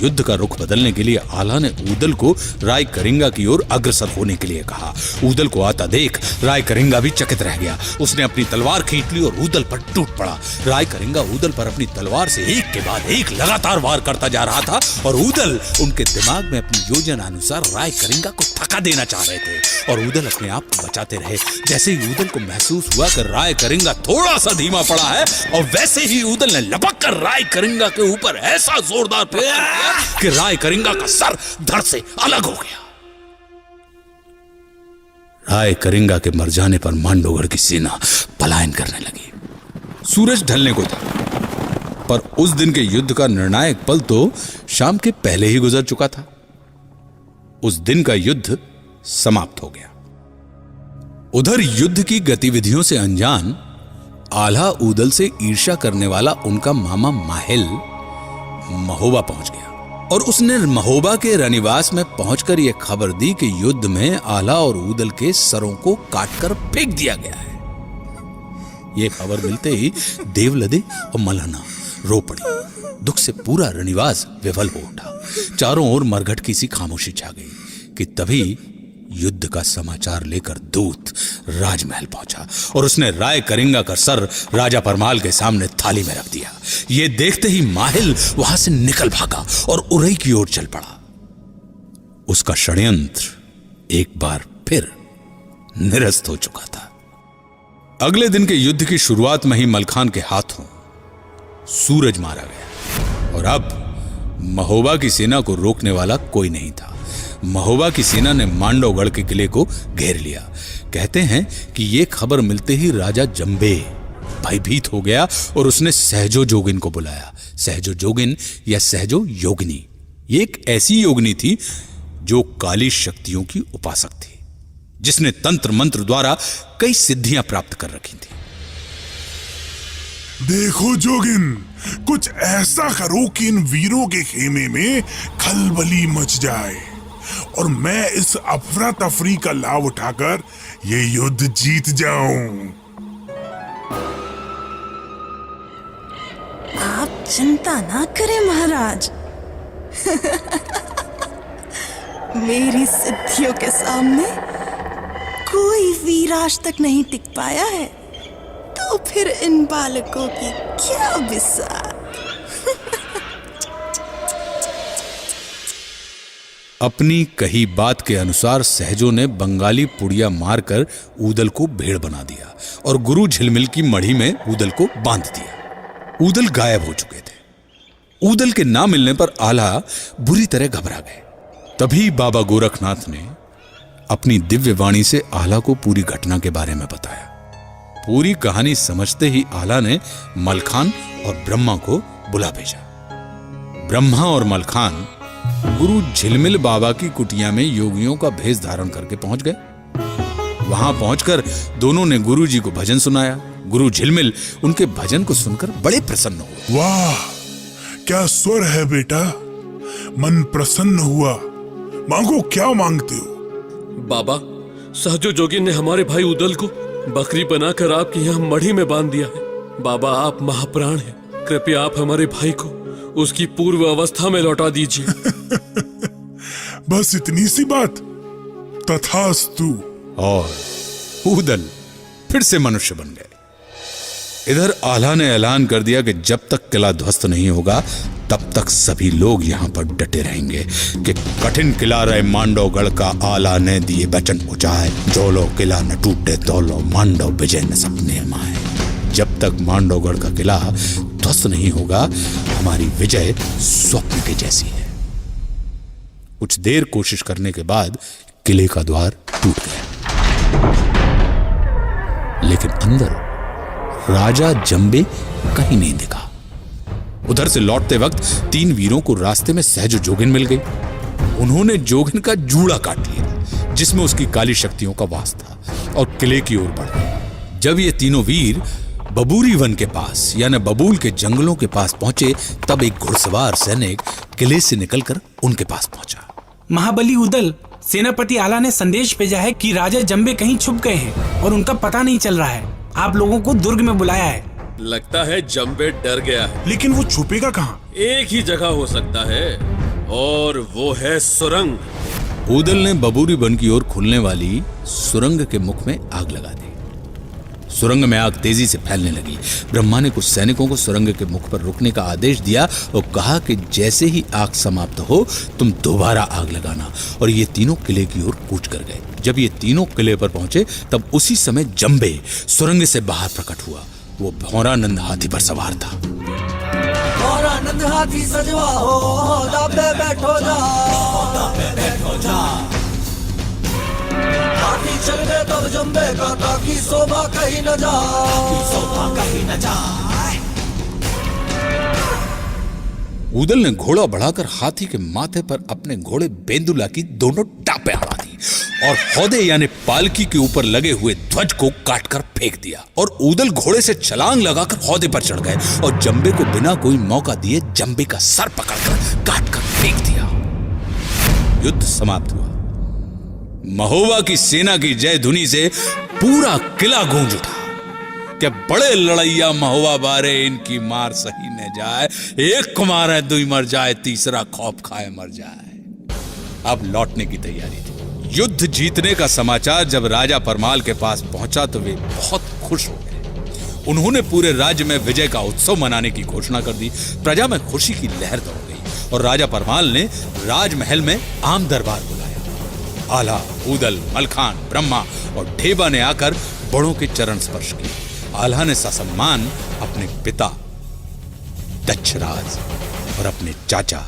युद्ध का रुख बदलने के लिए आला ने ऊदल को राय करिंगा की ओर अग्रसर होने के लिए कहा। ऊदल को आता देख राय करिंगा भी चकित रह गया। उसने अपनी तलवार खींच ली और ऊदल पर टूट पड़ा। राय करिंगा ऊदल पर अपनी तलवार से एक के बाद एक लगातार वार करता जा रहा था और ऊदल उनके दिमाग में अपनी योजना अनुसार राय करिंगा को थका देना चाह रहे थे और ऊदल अपने आप को बचाते रहे। जैसे ही ऊदल को महसूस हुआ कि राय करिंगा थोड़ा सा धीमा पड़ा है और वैसे ही ऊदल ने लपक कर राय करिंगा के ऊपर ऐसा जोरदार प्रहार किया कि राय करिंगा का सर धड़ से अलग हो गया। राय करिंगा के मर जाने पर मांडवगढ़ की सेना पलायन करने लगी। सूरज ढलने को था, पर उस दिन के युद्ध का निर्णायक पल तो शाम के पहले ही गुजर चुका था। उस दिन का युद्ध समाप्त हो गया। उधर युद्ध की गतिविधियों से अनजान आल्हा ऊदल से ईर्ष्या करने वाला उनका मामा माहिल महोबा पहुंच गया और उसने महोबा के रनिवास में पहुंचकर यह खबर दी कि युद्ध में आल्हा और ऊदल के सरों को काटकर फेंक दिया गया है। यह खबर मिलते ही देवलदे और मलहना रो पड़ी। दुख से पूरा रनिवास विफल हो उठा। चारों ओर मरघट की सी खामोशी छा गई कि तभी युद्ध का समाचार लेकर दूत राजमहल पहुंचा और उसने राय करिंगा का सर राजा परमाल के सामने थाली में रख दिया। यह देखते ही माहिल वहां से निकल भागा और उरई की ओर चल पड़ा। उसका षड्यंत्र एक बार फिर निरस्त हो चुका था। अगले दिन के युद्ध की शुरुआत में ही मलखान के हाथों सूरज मारा गया और अब महोबा की सेना को रोकने वाला कोई नहीं था। महोबा की सेना ने मांडवगढ़ के किले को घेर लिया। कहते हैं कि यह खबर मिलते ही राजा जंबे भयभीत हो गया और उसने सहजो जोगिन को बुलाया। सहजो जोगिन या सहजो योगिनी ये एक ऐसी योगिनी थी जो काली शक्तियों की उपासक थी, जिसने तंत्र मंत्र द्वारा कई सिद्धियां प्राप्त कर रखी थी। देखो जोगिन, कुछ ऐसा करो कि इन वीरों के खेमे में खलबली मच जाए और मैं इस अफरा तफरी का लाभ उठाकर ये युद्ध जीत जाऊं। आप चिंता ना करें महाराज। मेरी सिद्धियों के सामने कोई वीर आज तक नहीं टिक पाया है, तो फिर इन बालकों की क्या बिसात। अपनी कही बात के अनुसार सहजो ने बंगाली पुड़िया मारकर ऊदल को भेड़ बना दिया और गुरु झिलमिल की मढ़ी में ऊदल को बांध दिया। ऊदल गायब हो चुके थे। ऊदल के ना मिलने पर आल्हा बुरी तरह घबरा गए। तभी बाबा गोरखनाथ ने अपनी दिव्य वाणी से आल्हा को पूरी घटना के बारे में बताया। पूरी कहानी समझते ही आल्हा ने मलखान और ब्रह्मा को बुला भेजा। ब्रह्मा और मलखान गुरु झिलमिल बाबा की कुटिया में योगियों का भेष धारण करके पहुंच गए। वहां पहुंचकर दोनों ने गुरु जी को भजन सुनाया। गुरु झिलमिल उनके भजन को सुनकर बड़े प्रसन्न हुए। वाह, क्या स्वर है बेटा, मन प्रसन्न हुआ। मांगो, क्या मांगते हो? बाबा, सहजो जोगिन ने हमारे भाई उदल को बकरी बनाकर आपके यहाँ मढ़ी में बांध दिया है। बाबा, आप महाप्राण हैं, कृपया आप हमारे भाई को उसकी पूर्व अवस्था में लौटा दीजिए। बस इतनी सी बात? तथास्तु। और ऊदल फिर से मनुष्य बन गए। इधर आल्हा ने ऐलान कर दिया कि जब तक किला ध्वस्त नहीं होगा तब तक सभी लोग यहाँ पर डटे रहेंगे कि कठिन किला रहे मांडवगढ़ का आला ने दिए वचन ऊंचाए, जो लो किला न टूटे तो लो मांडव विजय न सपने माए। जब तक मांडवगढ़ का किला ध्वस्त नहीं होगा हमारी विजय स्वप्न के जैसी है। कुछ देर कोशिश करने के बाद किले का द्वार टूट गया, लेकिन अंदर राजा जंबे कहीं नहीं दिखा। उधर से लौटते वक्त तीन वीरों को रास्ते में सहज जोगिन मिल गई। उन्होंने जोगिन का जूड़ा काट लिया जिसमें उसकी काली शक्तियों का वास था और किले की ओर बढ़ गए। जब ये तीनों वीर बबूरी वन के पास यानी बबूल के जंगलों के पास पहुंचे तब एक घुड़सवार सैनिक किले से निकलकर उनके पास पहुंचा। महाबली उदल, सेनापति आला ने संदेश भेजा है कि राजा जंबे कहीं छुप गए हैं और उनका पता नहीं चल रहा है। आप लोगों को दुर्ग में बुलाया है। लगता है जंबे डर गया है। लेकिन वो छुपेगा कहाँ? एक ही जगह हो सकता है। और वो है सुरंग। ऊदल ने बबूरी बन की ओर खुलने वाली सुरंग के मुख में आग लगा दी। सुरंग में आग तेजी से फैलने लगी। ब्रह्मा ने कुछ सैनिकों को सुरंग के मुख पर रुकने का आदेश दिया और कहा कि जैसे ही आग समाप्त हो तुम दोबारा आग लगाना। और ये तीनों किले की ओर कूच कर गए। जब ये तीनों किले पर पहुंचे तब उसी समय जंबे सुरंग से बाहर प्रकट हुआ। वो भौरानंद हाथी पर सवार था। भौरानंद हाथी सजवा हो, दाबे बैठो जा, बैठो जा। हाथी चल गए तब जंबे का ताकि शोभा कहीं न जाए, शोभा कहीं न जाए। ऊदल ने घोड़ा बढ़ाकर हाथी के माथे पर अपने घोड़े बेंदुला की दोनों टापें अड़ा दी और हौदे यानी पालकी के ऊपर लगे हुए ध्वज को काटकर फेंक दिया। और ऊदल घोड़े से छलांग लगाकर हौदे पर चढ़ गए और जंबे को बिना कोई मौका दिए जंबे का सर पकड़कर काटकर फेंक दिया। युद्ध समाप्त हुआ। महोबा की सेना की जय धुनी से पूरा किला गूंज उठा। क्या बड़े लड़ैया महोबा बारे, इनकी मार सही न जाए। एक को मारे दुई मर जाए, तीसरा खौफ खाए मर जाए। अब लौटने की तैयारी थी। युद्ध जीतने का समाचार जब राजा परमाल के पास पहुंचा तो वे बहुत खुश हो गए। उन्होंने पूरे राज्य में विजय का उत्सव मनाने की घोषणा कर दी। प्रजा में खुशी की लहर दौड़ गई और राजा परमाल ने राजमहल में आम दरबार बुलाया। आला, ऊदल, मलखान, ब्रह्मा और ढेबा ने आकर बड़ों के चरण स्पर्श किए। आल्हा ने ससम्मान अपने पिता दक्षराज और अपने चाचा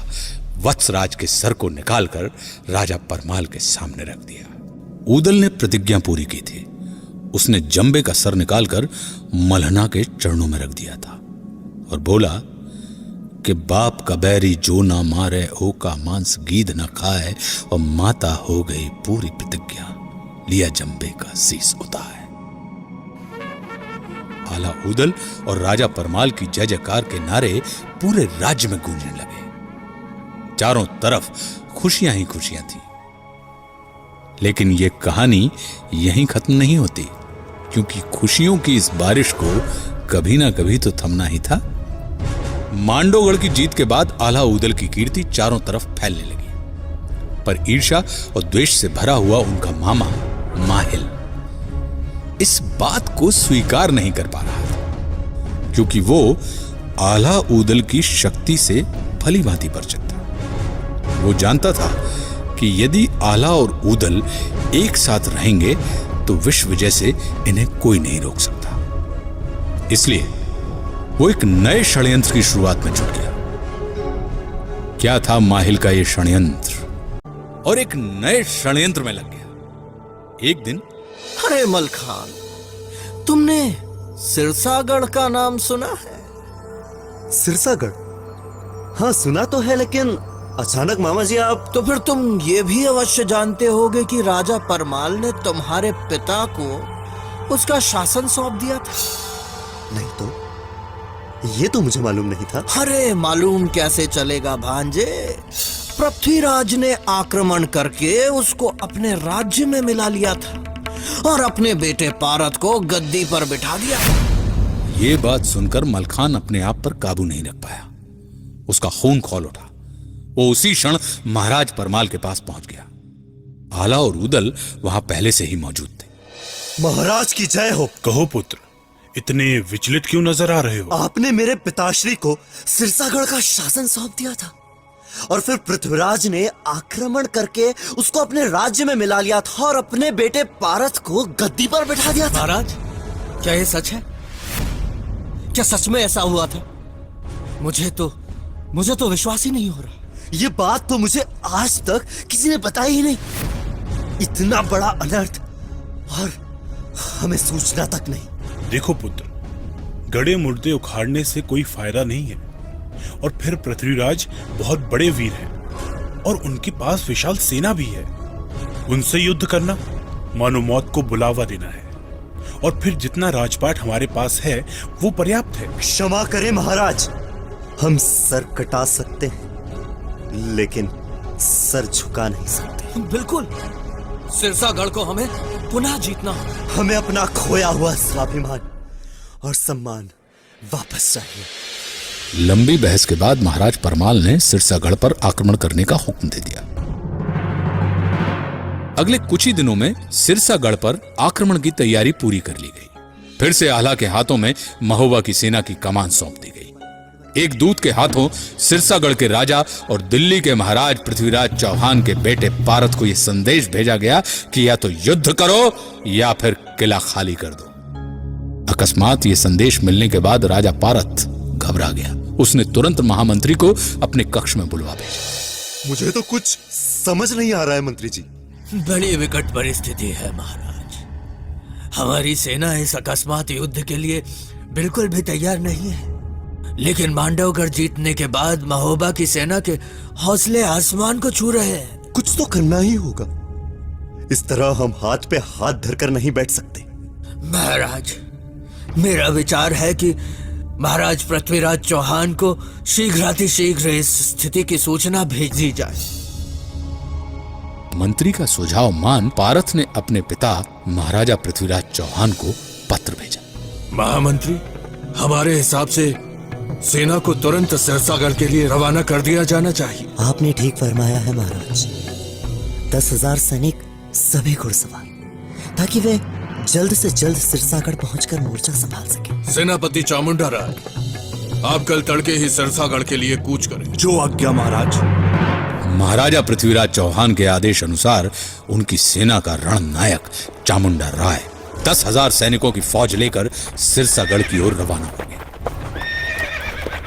वत्सराज के सर को निकालकर राजा परमाल के सामने रख दिया। ऊदल ने प्रतिज्ञा पूरी की थी। उसने जंबे का सर निकालकर मल्हना के चरणों में रख दिया था और बोला कि बाप का बैरी जो ना मारे, ओ का मांस गीध न खाए, और माता हो गई पूरी प्रतिज्ञा, लिया जंबे का शीस उताए। आला ऊदल और राजा परमाल की जय जयकार के नारे पूरे राज्य में गूंजने लगे। चारों तरफ खुशियां ही खुशियां थी। लेकिन यह कहानी यहीं खत्म नहीं होती, क्योंकि खुशियों की इस बारिश को कभी ना कभी तो थमना ही था। मांडोगढ़ की जीत के बाद आला ऊदल की कीर्ति चारों तरफ फैलने लगी, पर ईर्ष्या और द्वेष से भरा हुआ उनका मामा माहिल इस बात को स्वीकार नहीं कर पा रहा था, क्योंकि वो आला ऊदल की शक्ति से भली भांति परिचित था। वो जानता था कि यदि आला और ऊदल एक साथ रहेंगे तो विश्व विजय से इन्हें कोई नहीं रोक सकता। इसलिए वो एक नए षड्यंत्र की शुरुआत में जुट गया। क्या था माहिल का ये षड्यंत्र? और एक नए षड्यंत्र में लग गया। एक दिन, अरे मलखान, तुमने सिरसागढ़ का नाम सुना है? सिरसागढ़? हाँ सुना तो है, लेकिन अचानक मामा जी आप। तो फिर तुम ये भी अवश्य जानते होगे कि राजा परमाल ने तुम्हारे पिता को उसका शासन सौंप दिया था। नहीं तो ये तो मुझे मालूम नहीं था। अरे मालूम कैसे चलेगा भांजे? पृथ्वीराज ने आक्रमण करके उसको अपने राज्य में मिला लिया था और अपने बेटे पारत को गद्दी पर बिठा दिया। ये बात सुनकर मलखान अपने आप पर काबू नहीं रख पाया। उसका खून खौल उठा। वो उसी क्षण महाराज परमाल के पास पहुंच गया। आला और ऊदल वहां पहले से ही मौजूद थे। महाराज की जय हो। कहो पुत्र, इतने विचलित क्यों नजर आ रहे हो? आपने मेरे पिताश्री को सिरसागढ़ का शासन सौंप दिया था और फिर पृथ्वीराज ने आक्रमण करके उसको अपने राज्य में मिला लिया था और अपने बेटे पारत को गद्दी पर बिठा दिया था। महाराज, क्या ये सच है? क्या सच में ऐसा हुआ था? मुझे तो विश्वास ही नहीं हो रहा। ये बात तो मुझे आज तक किसी ने बताई ही नहीं। इतना बड़ा अनर्थ और हमें सूचना तक नहीं। देखो पुत्र, गड़े मुर्दे उखाड़ने से कोई फायदा नहीं है। और फिर पृथ्वीराज बहुत बड़े वीर हैं और उनके पास विशाल सेना भी है। उनसे युद्ध करना मानो मौत को बुलावा देना है। और फिर जितना राजपाट हमारे पास है वो पर्याप्त है। क्षमा करें महाराज, हम सर कटा सकते हैं लेकिन सर झुका नहीं सकते। बिल्कुल, सिरसागढ़ को हमें पुनः जीतना होगा। हमें अपना खोया हुआ स्वाभिमान और सम्मान वापस चाहिए। लंबी बहस के बाद महाराज परमाल ने सिरसागढ़ पर आक्रमण करने का हुक्म दे दिया। अगले कुछ ही दिनों में सिरसागढ़ पर आक्रमण की तैयारी पूरी कर ली गई। फिर से आल्हा के हाथों में महोबा की सेना की कमान सौंप दी गई। एक दूत के हाथों सिरसागढ़ के राजा और दिल्ली के महाराज पृथ्वीराज चौहान के बेटे पारत को यह संदेश भेजा गया कि या तो युद्ध करो या फिर किला खाली कर दो। अकस्मात ये संदेश मिलने के बाद राजा पारत घबरा गया। उसने तुरंत महामंत्री को अपने कक्ष में बुलवा भेजा। मुझे तो कुछ समझ नहीं आ रहा है मंत्री जी। बड़ी विकट परिस्थिति है महाराज। हमारी सेना इस अकस्मात युद्ध के लिए बिल्कुल भी तैयार नहीं है। लेकिन मांडवगढ़ जीतने के बाद महोबा की सेना के हौसले आसमान को छू रहे हैं। कुछ तो करना ही होगा। इस तरह हम हाथ पे हाथ धरकर नहीं बैठ सकते। महाराज, मेरा विचार है कि महाराज पृथ्वीराज चौहान को शीघ्रातिशीघ्र इस स्थिति की सूचना भेज दी जाए। मंत्री का सुझाव मान पारथ ने अपने पिता महाराजा पृथ्वीराज चौहान को पत्र भेजा। महामंत्री, हमारे हिसाब से सेना को तुरंत सिरसागढ़ के लिए रवाना कर दिया जाना चाहिए। आपने ठीक फरमाया है महाराज। 10,000 सैनिक, सभी घुड़सवार, ताकि वे जल्द से जल्द सिरसागढ़ पहुंचकर मोर्चा संभाल सके। सेनापति चामुंडा राय, आप कल तड़के ही सिरसागढ़ के लिए कूच करें। जो आज्ञा महाराज। महाराजा पृथ्वीराज चौहान के आदेश अनुसार उनकी सेना का रणनायक चामुंडा राय 10,000 सैनिकों की फौज लेकर सिरसागढ़ की ओर रवाना हो गए।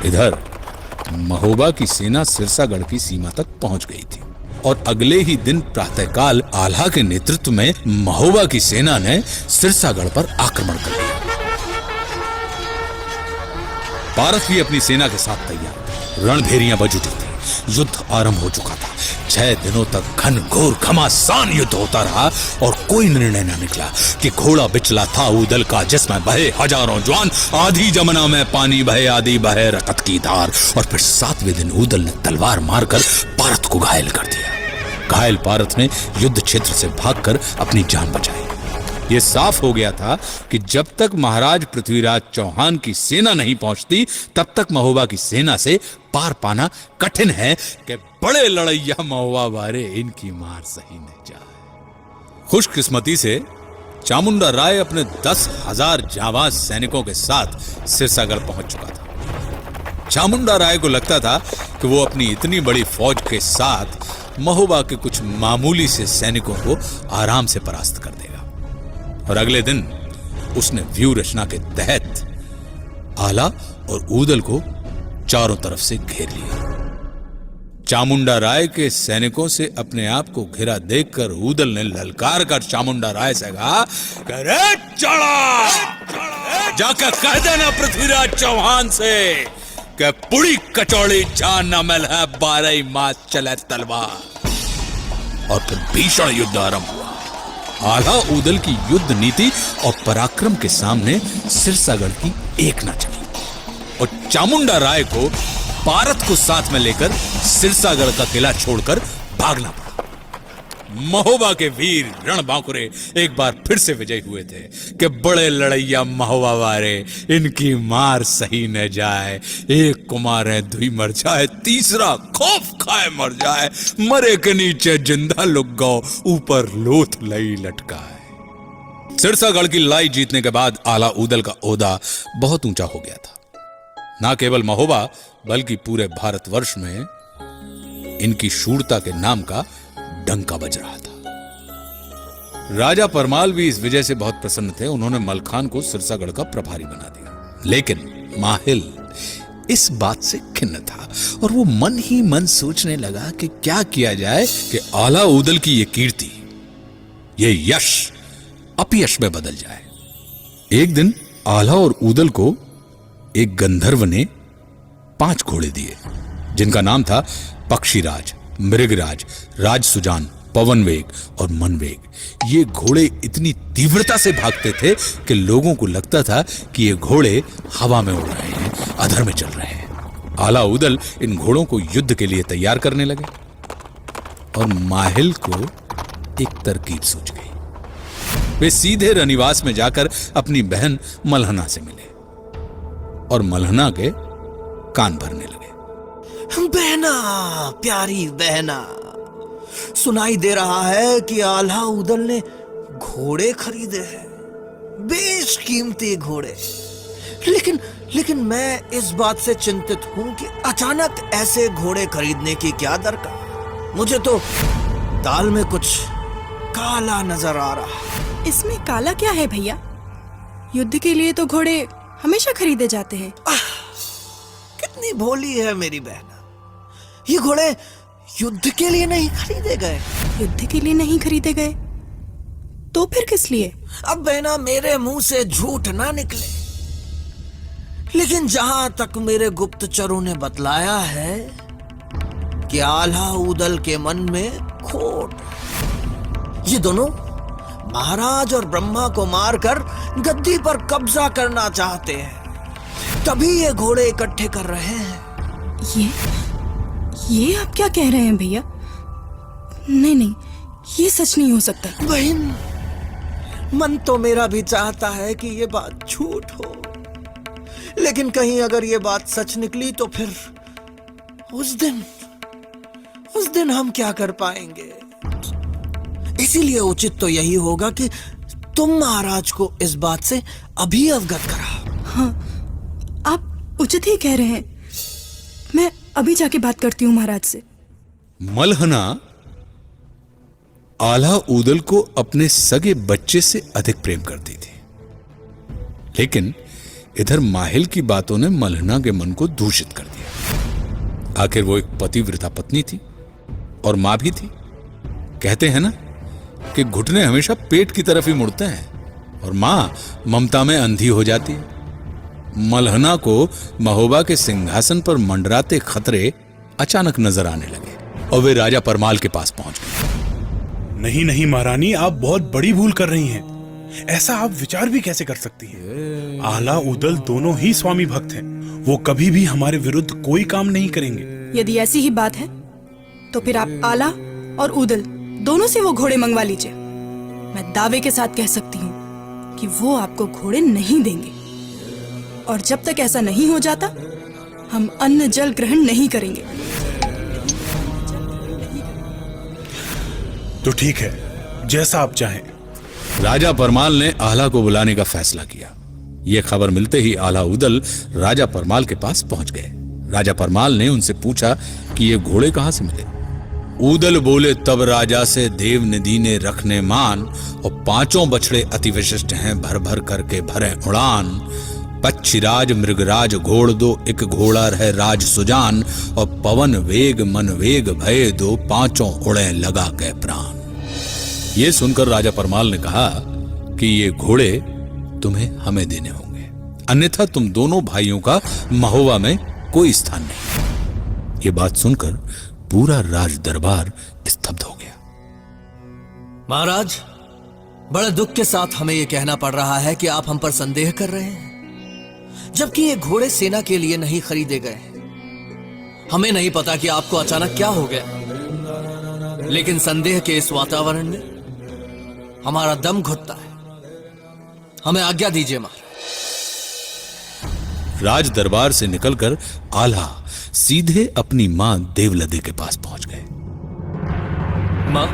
इधर महोबा की सेना सिरसागढ़ की सीमा तक पहुंच गई थी और अगले ही दिन प्रातःकाल आल्हा के नेतृत्व में महोबा की सेना ने सिरसागढ़ पर आक्रमण कर लिया। पारस भी अपनी सेना के साथ तैयार। रणभेरियां बज उठी थी। युद्ध आरंभ हो चुका था। 6 दिनों तक घनघोर घमासान युद्ध होता रहा और कोई निर्णय न निकला कि घोड़ा बिचला था ऊदल का, जिसमें बहे हजारों जवान। आधी जमुना में पानी बहे, आधी बहे रकत की धार। और फिर 7वें दिन ऊदल ने तलवार मारकर पारत को घायल कर दिया। घायल पारत ने युद्ध क्षेत्र से भागकर अपनी जान बचाई। यह साफ हो गया था कि जब तक महाराज पृथ्वीराज चौहान की सेना नहीं पहुंचती तब तक महोबा की सेना से पार पाना कठिन है कि बड़े लड़ैया महोबा वारे इनकी मार सही न जाए। खुशकिस्मती से चामुंडा राय अपने 10,000 जांबाज सैनिकों के साथ सिरसागढ़ पहुंच चुका था। चामुंडा राय को लगता था कि वो अपनी इतनी बड़ी फौज के साथ महोबा के कुछ मामूली से सैनिकों को आराम से परास्त कर देगा। और अगले दिन उसने व्यूह रचना के तहत आला और ऊदल को चारों तरफ से घेर लिया। चामुंडा राय के सैनिकों से अपने आप को घिरा देखकर ऊदल ने ललकार कर चामुंडा राय से कहा, "अरे चढ़ा! जाकर कह देना पृथ्वीराज चौहान से कि पुड़ी कचौड़ी जान न मिल है, 12 मास चले तलवार।" और फिर भीषण युद्ध आरंभ हुआ। आल्हा ऊदल की युद्ध नीति और पराक्रम के सामने सिरसागढ़ की एक न चली और चामुंडा राय को पारत को साथ में लेकर सिरसागढ़ का किला छोड़कर भागना पड़ा। महोबा के वीर रणबांकुरे एक बार फिर से विजयी हुए थे कि बड़े लड़ैया महोबा वारे इनकी मार सही न जाए। एक को मारे दुई मर जाए, तीसरा खौफ खाए मर जाए। मरे के नीचे जिंदा लुक गौ, ऊपर लोथ लई लटकाए। सिरसागढ़ की लड़ाई जीतने के बाद आला ऊदल का ओहदा बहुत ऊंचा हो गया था। ना केवल महोबा बल्कि पूरे भारतवर्ष में इनकी शूरता के नाम का डंका बज रहा था। राजा परमाल भी इस विजय से बहुत प्रसन्न थे। उन्होंने मलखान को सिरसागढ़ का प्रभारी बना दिया। लेकिन माहिल इस बात से खिन्न था और वो मन ही मन सोचने लगा कि क्या किया जाए कि आला ऊदल की ये कीर्ति, ये यश अपयश में बदल जाए। एक दिन आला और ऊदल को एक गंधर्व ने 5 घोड़े दिए जिनका नाम था पक्षीराज, मृगराज, राजसुजान, पवनवेग और मनवेग। ये घोड़े इतनी तीव्रता से भागते थे कि लोगों को लगता था कि ये घोड़े हवा में उड़ रहे हैं, अधर में चल रहे हैं। आला ऊदल इन घोड़ों को युद्ध के लिए तैयार करने लगे और माहिल को एक तरकीब सूझ गई। वे सीधे रनिवास में जाकर अपनी बहन मलहना से मिले और मलहना के कान भरने लगे। बहना, प्यारी बहना, सुनाई दे रहा है कि आल्हा उदल ने घोड़े खरीदे हैं, बेशकीमती घोड़े। लेकिन मैं इस बात से चिंतित हूं कि अचानक ऐसे घोड़े खरीदने की क्या दरकार। मुझे तो दाल में कुछ काला नजर आ रहा है। इसमें काला क्या है भैया? युद्ध के लिए तो घोड़े हमेशा खरीदे जाते हैं। कितनी भोली है मेरी बहना। ये घोड़े युद्ध के लिए नहीं खरीदे गए। युद्ध के लिए नहीं खरीदे गए तो फिर किस लिए? अब बहना, मेरे मुंह से झूठ ना निकले, लेकिन जहां तक मेरे गुप्तचरों ने बतलाया है कि आल्हा उदल के मन में खोट, ये दोनों महाराज और ब्रह्मा को मारकर गद्दी पर कब्जा करना चाहते हैं, तभी ये घोड़े इकट्ठे कर रहे हैं। ये आप क्या कह रहे हैं भैया? नहीं, ये सच नहीं हो सकता। बहन, मन तो मेरा भी चाहता है कि ये बात झूठ हो, लेकिन कहीं अगर ये बात सच निकली तो फिर उस दिन हम क्या कर पाएंगे। इसीलिए उचित तो यही होगा कि तुम महाराज को इस बात से अभी अवगत कराओ। हाँ, आप उचित ही कह रहे हैं। मैं अभी जाके बात करती हूँ महाराज से। मलहना आल्हा उदल को अपने सगे बच्चे से अधिक प्रेम करती थी, लेकिन इधर माहिल की बातों ने मलहना के मन को दूषित कर दिया। आखिर वो एक पतिव्रता पत्नी थी और मां भी थी। कहते हैं ना कि घुटने हमेशा पेट की तरफ ही मुड़ते हैं और मां ममता में अंधी हो जाती है। मलहना को महोबा के सिंहासन पर मंडराते खतरे अचानक नजर आने लगे और वे राजा परमाल के पास पहुंच गए। नहीं महारानी, आप बहुत बड़ी भूल कर रही हैं। ऐसा आप विचार भी कैसे कर सकती हैं? आल्हा उदल दोनों ही स्वामी भक्त हैं। वो कभी भी हमारे विरुद्ध कोई काम नहीं करेंगे। यदि ऐसी ही बात है तो फिर आप आला और उदल दोनों से वो घोड़े मंगवा लीजिए। मैं दावे के साथ कह सकती हूँ कि वो आपको घोड़े नहीं देंगे, और जब तक ऐसा नहीं हो जाता हम अन्न जल ग्रहण नहीं करेंगे। तो ठीक है, जैसा आप चाहें। राजा परमाल ने आल्हा को बुलाने का फैसला किया। यह खबर मिलते ही आल्हा उदल राजा परमाल के पास पहुंच गए। राजा परमाल ने उनसे पूछा कि ये घोड़े कहां से मिले। उदल बोले, तब राजा से देव निधि ने रखने मान, और 5 बछड़े अति विशिष्ट हैं, भर भर करके भरे उड़ान। पक्षीराज मृगराज घोड़ दो, एक घोड़ा रहे राज सुजान, और पवन वेग मन वेग भय दो, 5 उड़े लगा के प्राण। ये सुनकर राजा परमाल ने कहा कि ये घोड़े तुम्हें हमें देने होंगे, अन्यथा तुम दोनों भाइयों का महोबा में कोई स्थान नहीं। ये बात सुनकर पूरा राज दरबार स्तब्ध हो गया। महाराज, बड़े दुख के साथ हमें यह कहना पड़ रहा है कि आप हम पर संदेह कर रहे हैं, जबकि ये घोड़े सेना के लिए नहीं खरीदे गए। हमें नहीं पता कि आपको अचानक क्या हो गया, लेकिन संदेह के इस वातावरण में हमारा दम घुटता है। हमें आज्ञा दीजिए महाराज। राज दरबार से निकलकर आल्हा सीधे अपनी मां देवलदे के पास पहुंच गए। मां,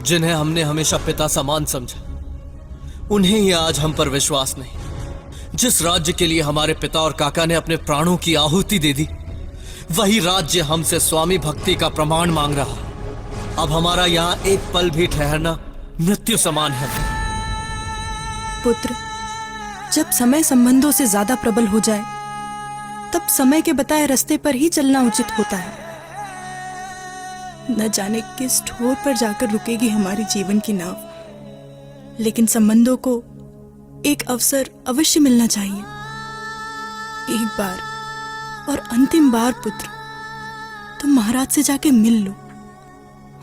जिन्हें हमने हमेशा पिता समान समझा, उन्हें ही आज हम पर विश्वास नहीं। जिस राज्य के लिए हमारे पिता और काका ने अपने प्राणों की आहुति दे दी, वही राज्य हमसे स्वामी भक्ति का प्रमाण मांग रहा। अब हमारा यहां एक पल भी ठहरना मृत्यु समान है। पुत्र, जब समय संबंधों से ज्यादा प्रबल हो जाए, तब समय के बताए रास्ते पर ही चलना उचित होता है। न जाने किस ठोर पर जाकर रुकेगी हमारी जीवन की नाव, लेकिन संबंधों को एक अवसर अवश्य मिलना चाहिए। एक बार और अंतिम बार पुत्र, तुम महाराज से जाके मिल लो।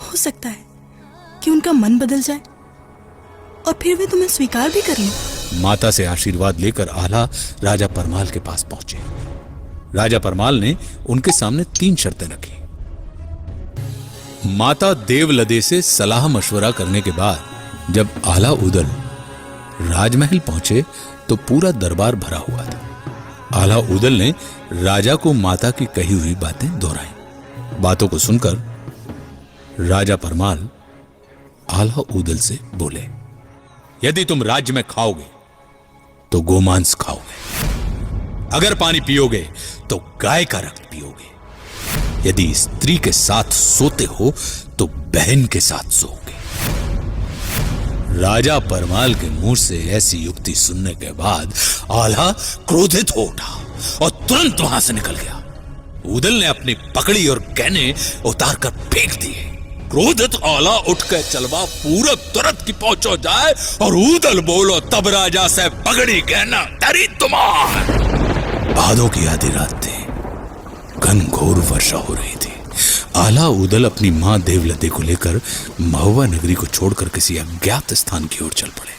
हो सकता है कि उनका मन बदल जाए और फिर वे तुम्हें स्वीकार भी कर लें। माता से आशीर्वाद लेकर आल्हा राजा परमाल के पास पहुंचे। राजा परमाल ने उनके सामने 3 शर्तें रखी। माता देवलदे से सलाह मशवरा करने के बाद जब आल्हा उदल राजमहल पहुंचे तो पूरा दरबार भरा हुआ था। आला उदल ने राजा को माता की कही हुई बातें दोहराई। बातों को सुनकर राजा परमाल आला उदल से बोले, यदि तुम राज्य में खाओगे तो गोमांस खाओगे, अगर पानी पियोगे तो गाय का रक्त पियोगे, यदि स्त्री के साथ सोते हो तो बहन के साथ सोओगे। राजा परमाल के मुंह से ऐसी युक्ति सुनने के बाद आल्हा क्रोधित हो उठा और तुरंत वहां से निकल गया। उदल ने अपनी पकड़ी और गहने उतार कर फेंक दिए। क्रोधित आला उठकर चलवा पूरब तुरंत की पहुंचो जाए और उदल बोलो तब राजा से पगड़ी गहना तरी तुम्हार। भादों की आधी रात थी, घनघोर वर्षा हो रही थी। आला उदल अपनी मां देवलते को लेकर महुआ नगरी को छोड़कर किसी अज्ञात स्थान की ओर चल पड़े।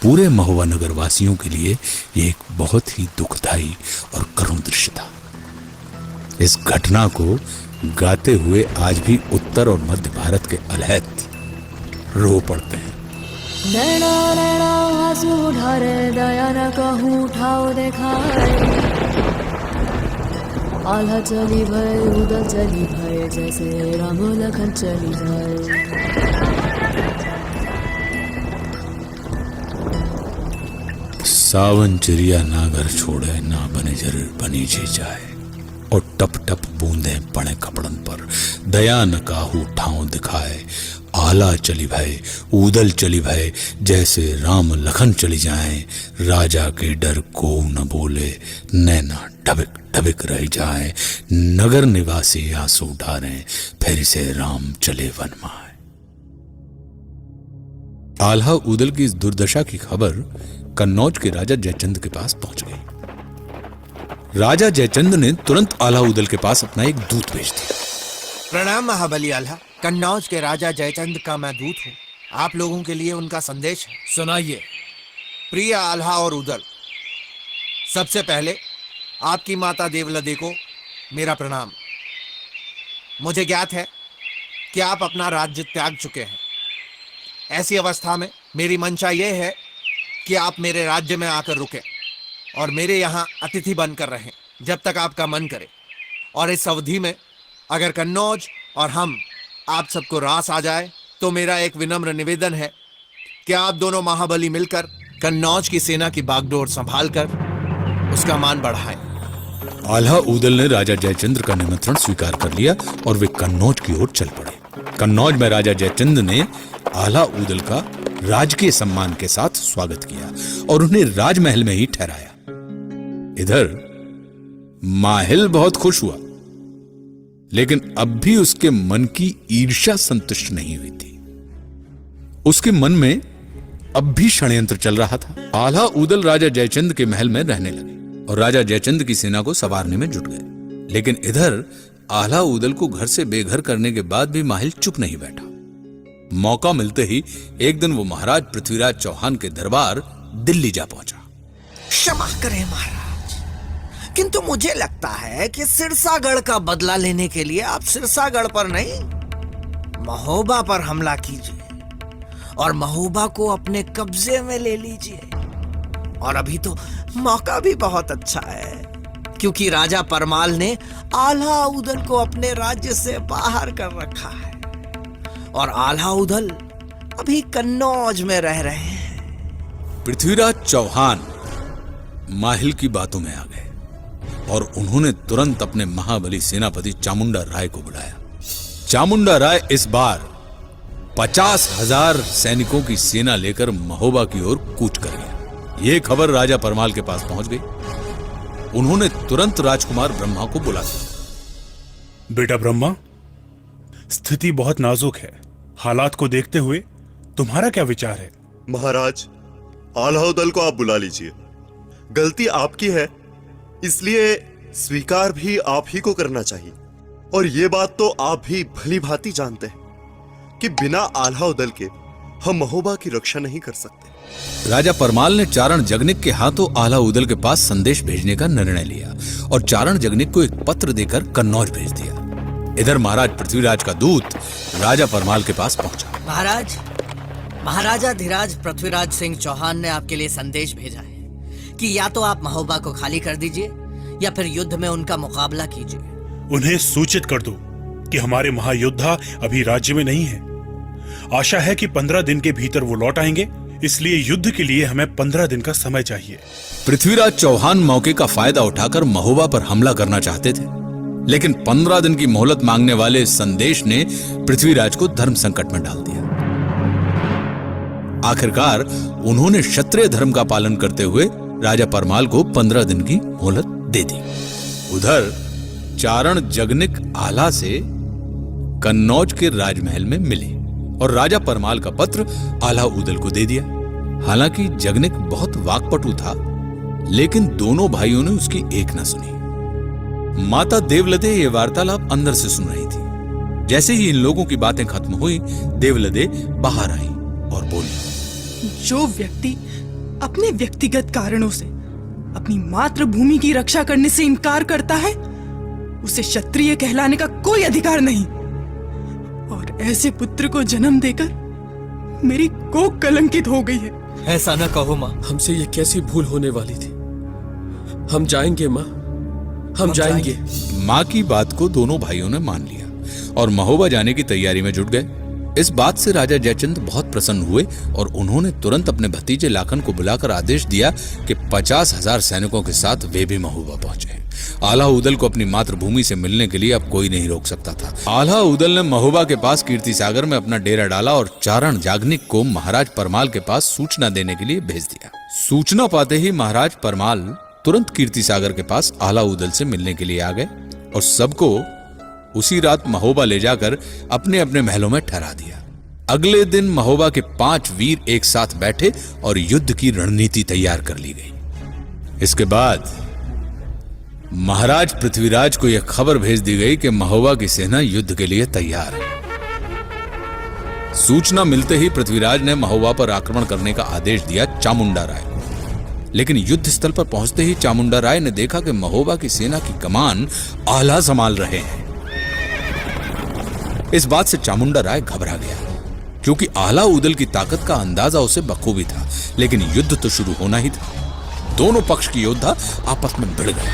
पूरे महुआ नगर वासियों के लिए यह एक बहुत ही दुखदायी और करुण दृश्य था। इस घटना को गाते हुए आज भी उत्तर और मध्य भारत के अलहत रो पड़ते हैं। नैना नैना आंसू ढारे दया न कहूँ उठाओ देखाए, आल्हा चली भय उदल चली भय जैसे राम लखन चली जाए। सावन चिड़िया ना घर छोड़े ना बने जर बनी जी जाए, और टप टप बूंदे पड़े कपड़न पर दया न काहू ठाव दिखाए। आला चली भय उदल चली भय जैसे राम लखन चली जाएं, राजा के डर को न बोले नैना ढबिक ढबिक रह जाए, नगर निवासी आंसू ढारे फिर से राम चले वन माए। आल्हा उदल की इस दुर्दशा की खबर कन्नौज के राजा जयचंद के पास पहुंच गई। राजा जयचंद ने तुरंत आल्हा उदल के पास अपना एक दूत भेज दिया। प्रणाम महाबली आल्हा, कन्नौज के राजा जयचंद का मैं दूत हूँ। आप लोगों के लिए उनका संदेश है। सुनाइए। प्रिय आल्हा और उदल, सबसे पहले आपकी माता देवलदे को मेरा प्रणाम। मुझे ज्ञात है कि आप अपना राज्य त्याग चुके हैं। ऐसी अवस्था में मेरी मंशा यह है कि आप मेरे राज्य में आकर रुके और मेरे यहाँ अतिथि बनकर रहें जब तक आपका मन करे। और इस अवधि में अगर कन्नौज और हम आप सबको रास आ जाए तो मेरा एक विनम्र निवेदन है कि आप दोनों महाबली मिलकर कन्नौज की सेना की बागडोर संभाल कर उसका मान बढ़ाएं। आल्हा उदल ने राजा जयचंद्र का निमंत्रण स्वीकार कर लिया और वे कन्नौज की ओर चल पड़े। कन्नौज में राजा जयचंद ने आल्हा उदल का राजकीय सम्मान के साथ स्वागत किया और उन्हें राजमहल में ही ठहराया। इधर माहिल बहुत खुश हुआ, लेकिन अब भी उसके मन की ईर्ष्या संतुष्ट नहीं हुई थी। उसके मन में अब भी षड्यंत्र चल रहा था। आल्हा उदल राजा जयचंद के महल में रहने लगे और राजा जयचंद की सेना को संवारने में जुट गए। लेकिन इधर आल्हा उदल को घर से बेघर करने के बाद भी माहिल चुप नहीं बैठा। मौका मिलते ही एक दिन वो महाराज पृथ्वीराज चौहान के दरबार दिल्ली जा पहुंचा। क्षमा करें महाराज, किंतु मुझे लगता है कि सिरसागढ़ का बदला लेने के लिए आप सिरसागढ़ पर नहीं महोबा पर हमला कीजिए और महोबा को अपने कब्जे में ले लीजिए। और अभी तो मौका भी बहुत अच्छा है क्योंकि राजा परमाल ने आल्हा उदल को अपने राज्य से बाहर कर रखा है और आल्हा उदल अभी कन्नौज में रह रहे हैं। पृथ्वीराज चौहान माहिल की बातों में आ गए और उन्होंने तुरंत अपने महाबली सेनापति चामुंडा राय को बुलाया। चामुंडा राय इस बार 50,000 सैनिकों की सेना लेकर महोबा की ओर कूच कर गया। यह खबर राजा परमाल के पास पहुंच गई। उन्होंने तुरंत राजकुमार ब्रह्मा को बुला दिया। बेटा ब्रह्मा, स्थिति बहुत नाजुक है। हालात को देखते हुए तुम्हारा क्या विचार है? महाराज, आल्हा उदल को आप बुला लीजिए। गलती आपकी है, इसलिए स्वीकार भी आप ही को करना चाहिए। और ये बात तो आप भी भली भांति जानते हैं कि बिना आल्हा उदल के हम महोबा की रक्षा नहीं कर सकते। राजा परमाल ने चारण जगनिक के हाथों आल्हा उदल के पास संदेश भेजने का निर्णय लिया और चारण जगनिक को एक पत्र देकर कन्नौज भेज दिया। इधर महाराज पृथ्वीराज का दूत राजा परमाल के पास पहुंचा। महाराज, महाराजा धीराज पृथ्वीराज सिंह चौहान ने आपके लिए संदेश भेजा है कि या तो आप महोबा को खाली कर दीजिए या फिर युद्ध में उनका मुकाबला कीजिए। उन्हें सूचित कर दो कि हमारे महायोद्धा अभी राज्य में नहीं है। आशा है कि 15 दिन के भीतर वो लौट आएंगे, इसलिए युद्ध के लिए हमें 15 दिन का समय चाहिए। पृथ्वीराज चौहान मौके का फायदा उठाकर महोबा पर हमला करना चाहते थे, लेकिन 15 दिन की मोहलत मांगने वाले इस संदेश ने पृथ्वीराज को धर्म संकट में डाल दिया। आखिरकार उन्होंने क्षत्रिय धर्म का पालन करते हुए राजा परमाल को 15 दिन की मोहलत दे दी। उधर चारण जगनिक आला से कन्नौज के राजमहल में मिले और राजा परमाल का पत्र आला उदल को दे दिया। हालांकि जगनिक बहुत वाकपटु था, लेकिन दोनों भाइयों ने उसकी एक न सुनी। माता देवलदे ये वार्तालाप अंदर से सुन रही थी। जैसे ही इन लोगों की बातें खत्म हुई, देवलदे बाहर आई और बोली, जो व्यक्ति अपने व्यक्तिगत कारणों से अपनी मातृभूमि की रक्षा करने से इनकार करता है, उसे क्षत्रिय कहलाने का कोई अधिकार नहीं। और ऐसे पुत्र को जन्म देकर मेरी कोख कलंकित हो गई है। ऐसा न कहो माँ, हमसे ये कैसी भूल होने वाली थी। हम जाएंगे माँ, हम जाएंगे। माँ की बात को दोनों भाइयों ने मान लिया और महोबा जाने की तैयारी में जुट गए। इस बात से राजा जयचंद बहुत प्रसन्न हुए और उन्होंने तुरंत अपने भतीजे लाखन को बुलाकर आदेश दिया कि 50,000 सैनिकों के साथ वे भी महोबा पहुंचे। आला उदल को अपनी मातृभूमि से मिलने के लिए अब कोई नहीं रोक सकता था। आला उदल ने महोबा के पास कीर्ति सागर में अपना डेरा डाला और चारण जागनिक को महाराज परमाल के पास सूचना देने के लिए भेज दिया। सूचना पाते ही महाराज परमाल तुरंत कीर्ति सागर के पास आला उदल से मिलने के लिए आ गए और सबको उसी रात महोबा ले जाकर अपने अपने महलों में ठहरा दिया। अगले दिन महोबा के 5 वीर एक साथ बैठे और युद्ध की रणनीति तैयार कर ली गई। इसके बाद महाराज पृथ्वीराज को यह खबर भेज दी गई कि महोबा की सेना युद्ध के लिए तैयार है। सूचना मिलते ही पृथ्वीराज ने महोबा पर आक्रमण करने का आदेश दिया चामुंडा राय को। लेकिन युद्ध स्थल पर पहुंचते ही चामुंडा राय ने देखा कि महोबा की सेना की कमान आला संभाल रहे हैं। इस बात से चामुंडा राय घबरा गया, क्योंकि आला उदल की ताकत का अंदाजा उसे बखूबी था। लेकिन युद्ध तो शुरू होना ही था। दोनों पक्ष की योद्धा आपस में भिड़ गए।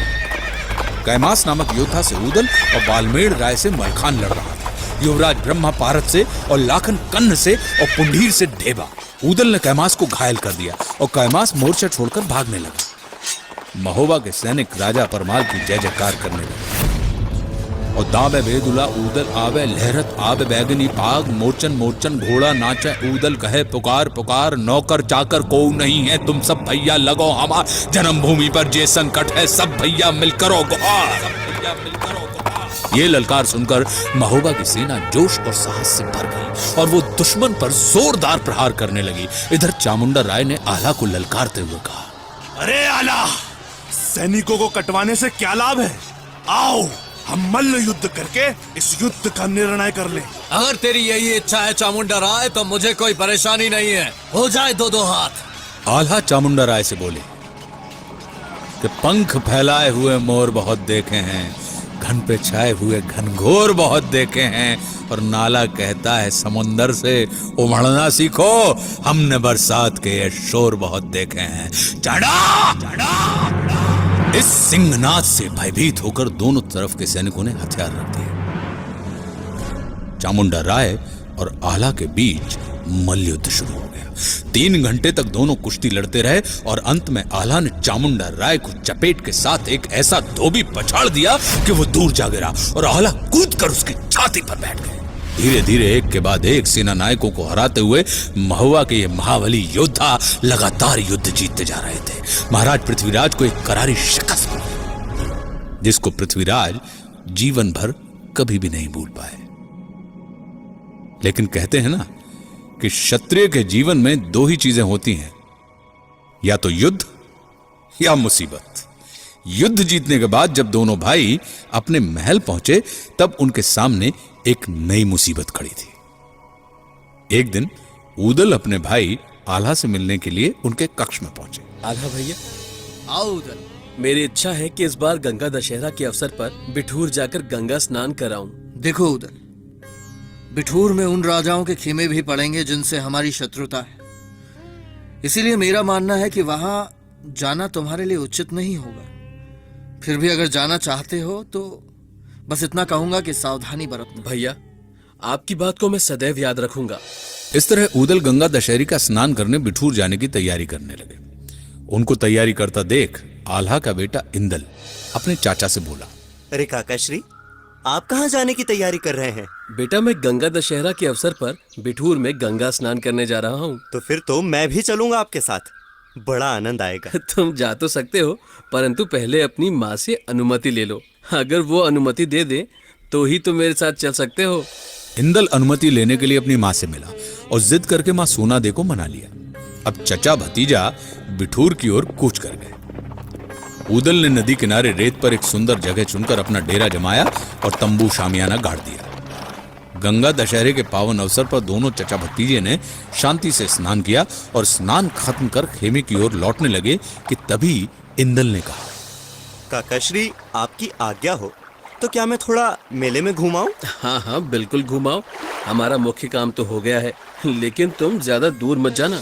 कैमास नामक योद्धा से उदल और बालमेड़ राय से मलखान लड़ रहा था। युवराज ब्रह्मा पारत से और लाखन कन्न से और पुंडीर से ढेबा। उदल ने कैमास को घायल कर दिया और कैमास मोर्चा छोड़कर भागने लगा। महोबा के सैनिक राजा परमाल की जय जयकार करने लगे और दाबे बेदुला उदल आवे लहरत आवे बैगनी पाग मोर्चन मोर्चन घोड़ा नाचे उदल कहे पुकार पुकार नौकर चाकर को नहीं है तुम सब भैया लगो हमार जन्मभूमि पर जे संकट है सब भैया मिलकर गुहार। ये ललकार सुनकर महोबा की सेना जोश और साहस से भर गई और वो दुश्मन पर जोरदार प्रहार करने लगी। इधर चामुंडा राय ने आला को ललकारते हुए कहा, अरे आला, सैनिकों को कटवाने से क्या लाभ है? आओ हम मल्ल युद्ध करके इस युद्ध का निर्णय कर ले। अगर तेरी यही इच्छा है चामुंडा राय, तो मुझे कोई परेशानी नहीं है, हो जाए दो दो हाथ। आल्हा चामुंडा राय से बोले कि पंख फैलाए हुए मोर बहुत देखे हैं, घन पे छाए हुए घनघोर बहुत देखे हैं, और नाला कहता है समुंदर से उमड़ना सीखो, हमने बरसात के ये शोर बहुत देखे हैं। चढ़ा! इस सिंहनाद से भयभीत होकर दोनों तरफ के सैनिकों ने हथियार रख दिए। चामुंडा राय और आला के बीच मल्लयुद्ध शुरू हो गया। 3 घंटे तक दोनों कुश्ती लड़ते रहे और अंत में आला ने चामुंडा राय को चपेट के साथ एक ऐसा धोबी पछाड़ दिया कि वो दूर जा गिरा और आला कूदकर उसकी छाती पर बैठ गए। धीरे धीरे एक के बाद एक सेना नायकों को हराते हुए महोबा के ये महाबली योद्धा लगातार युद्ध जीतते जा रहे थे। महाराज पृथ्वीराज को एक करारी शिकस्त मिली, जिसको पृथ्वीराज जीवन भर कभी भी नहीं भूल पाए। लेकिन कहते हैं ना कि क्षत्रिय के जीवन में 2 ही चीजें होती हैं, या तो युद्ध या मुसीबत। युद्ध जीतने के बाद जब दोनों भाई अपने महल पहुंचे, तब उनके सामने एक नई मुसीबत खड़ी थी। एक दिन उदल अपने भाई आल्हा से मिलने के लिए उनके कक्ष में पहुंचे। आल्हा भैया, आओ उदल। मेरी इच्छा है कि इस बार गंगा दशहरा के अवसर पर बिठूर जाकर गंगा स्नान कराऊं। देखो उदल, बिठूर में उन राजाओं के खेमे भी पड़ेंगे जिनसे हमारी शत्रुता है, इसीलिए मेरा मानना है कि वहां जाना तुम्हारे लिए उचित नहीं होगा। फिर भी अगर जाना चाहते हो तो बस इतना कहूंगा कि सावधानी बरतना। भैया, आपकी बात को मैं सदैव याद रखूंगा। इस तरह ऊदल गंगा दशहरी का स्नान करने बिठूर जाने की तैयारी करने लगे। उनको तैयारी करता देख आल्हा का बेटा इंदल अपने चाचा से बोला, अरे काकाश्री, आप कहाँ जाने की तैयारी कर रहे हैं? बेटा, मैं गंगा दशहरा के अवसर पर बिठूर में गंगा स्नान करने जा रहा हूँ। तो फिर तो मैं भी चलूंगा आपके साथ, बड़ा आनंद आएगा। तुम जा तो सकते हो, परंतु पहले अपनी माँ से अनुमति ले लो। अगर वो अनुमति दे दे तो ही तुम मेरे साथ चल सकते हो। इंदल अनुमति लेने के लिए अपनी माँ से मिला और जिद करके माँ सोना दे को मना लिया। अब चचा भतीजा बिठूर की ओर कूच कर गए। ऊदल ने नदी किनारे रेत पर एक सुंदर जगह चुनकर अपना डेरा जमाया और तंबू शामियाना गाड़ दिया। गंगा दशहरे के पावन अवसर पर दोनों चचा भतीजे ने शांति से स्नान किया और स्नान खत्म कर खेमे की ओर लौटने लगे कि तभी इंदल ने कहा, काकाश्री, आपकी आज्ञा हो तो क्या मैं थोड़ा मेले में घुमाऊं? हाँ हाँ, बिल्कुल घुमाओ। हमारा मुख्य काम तो हो गया है, लेकिन तुम ज्यादा दूर मत जाना।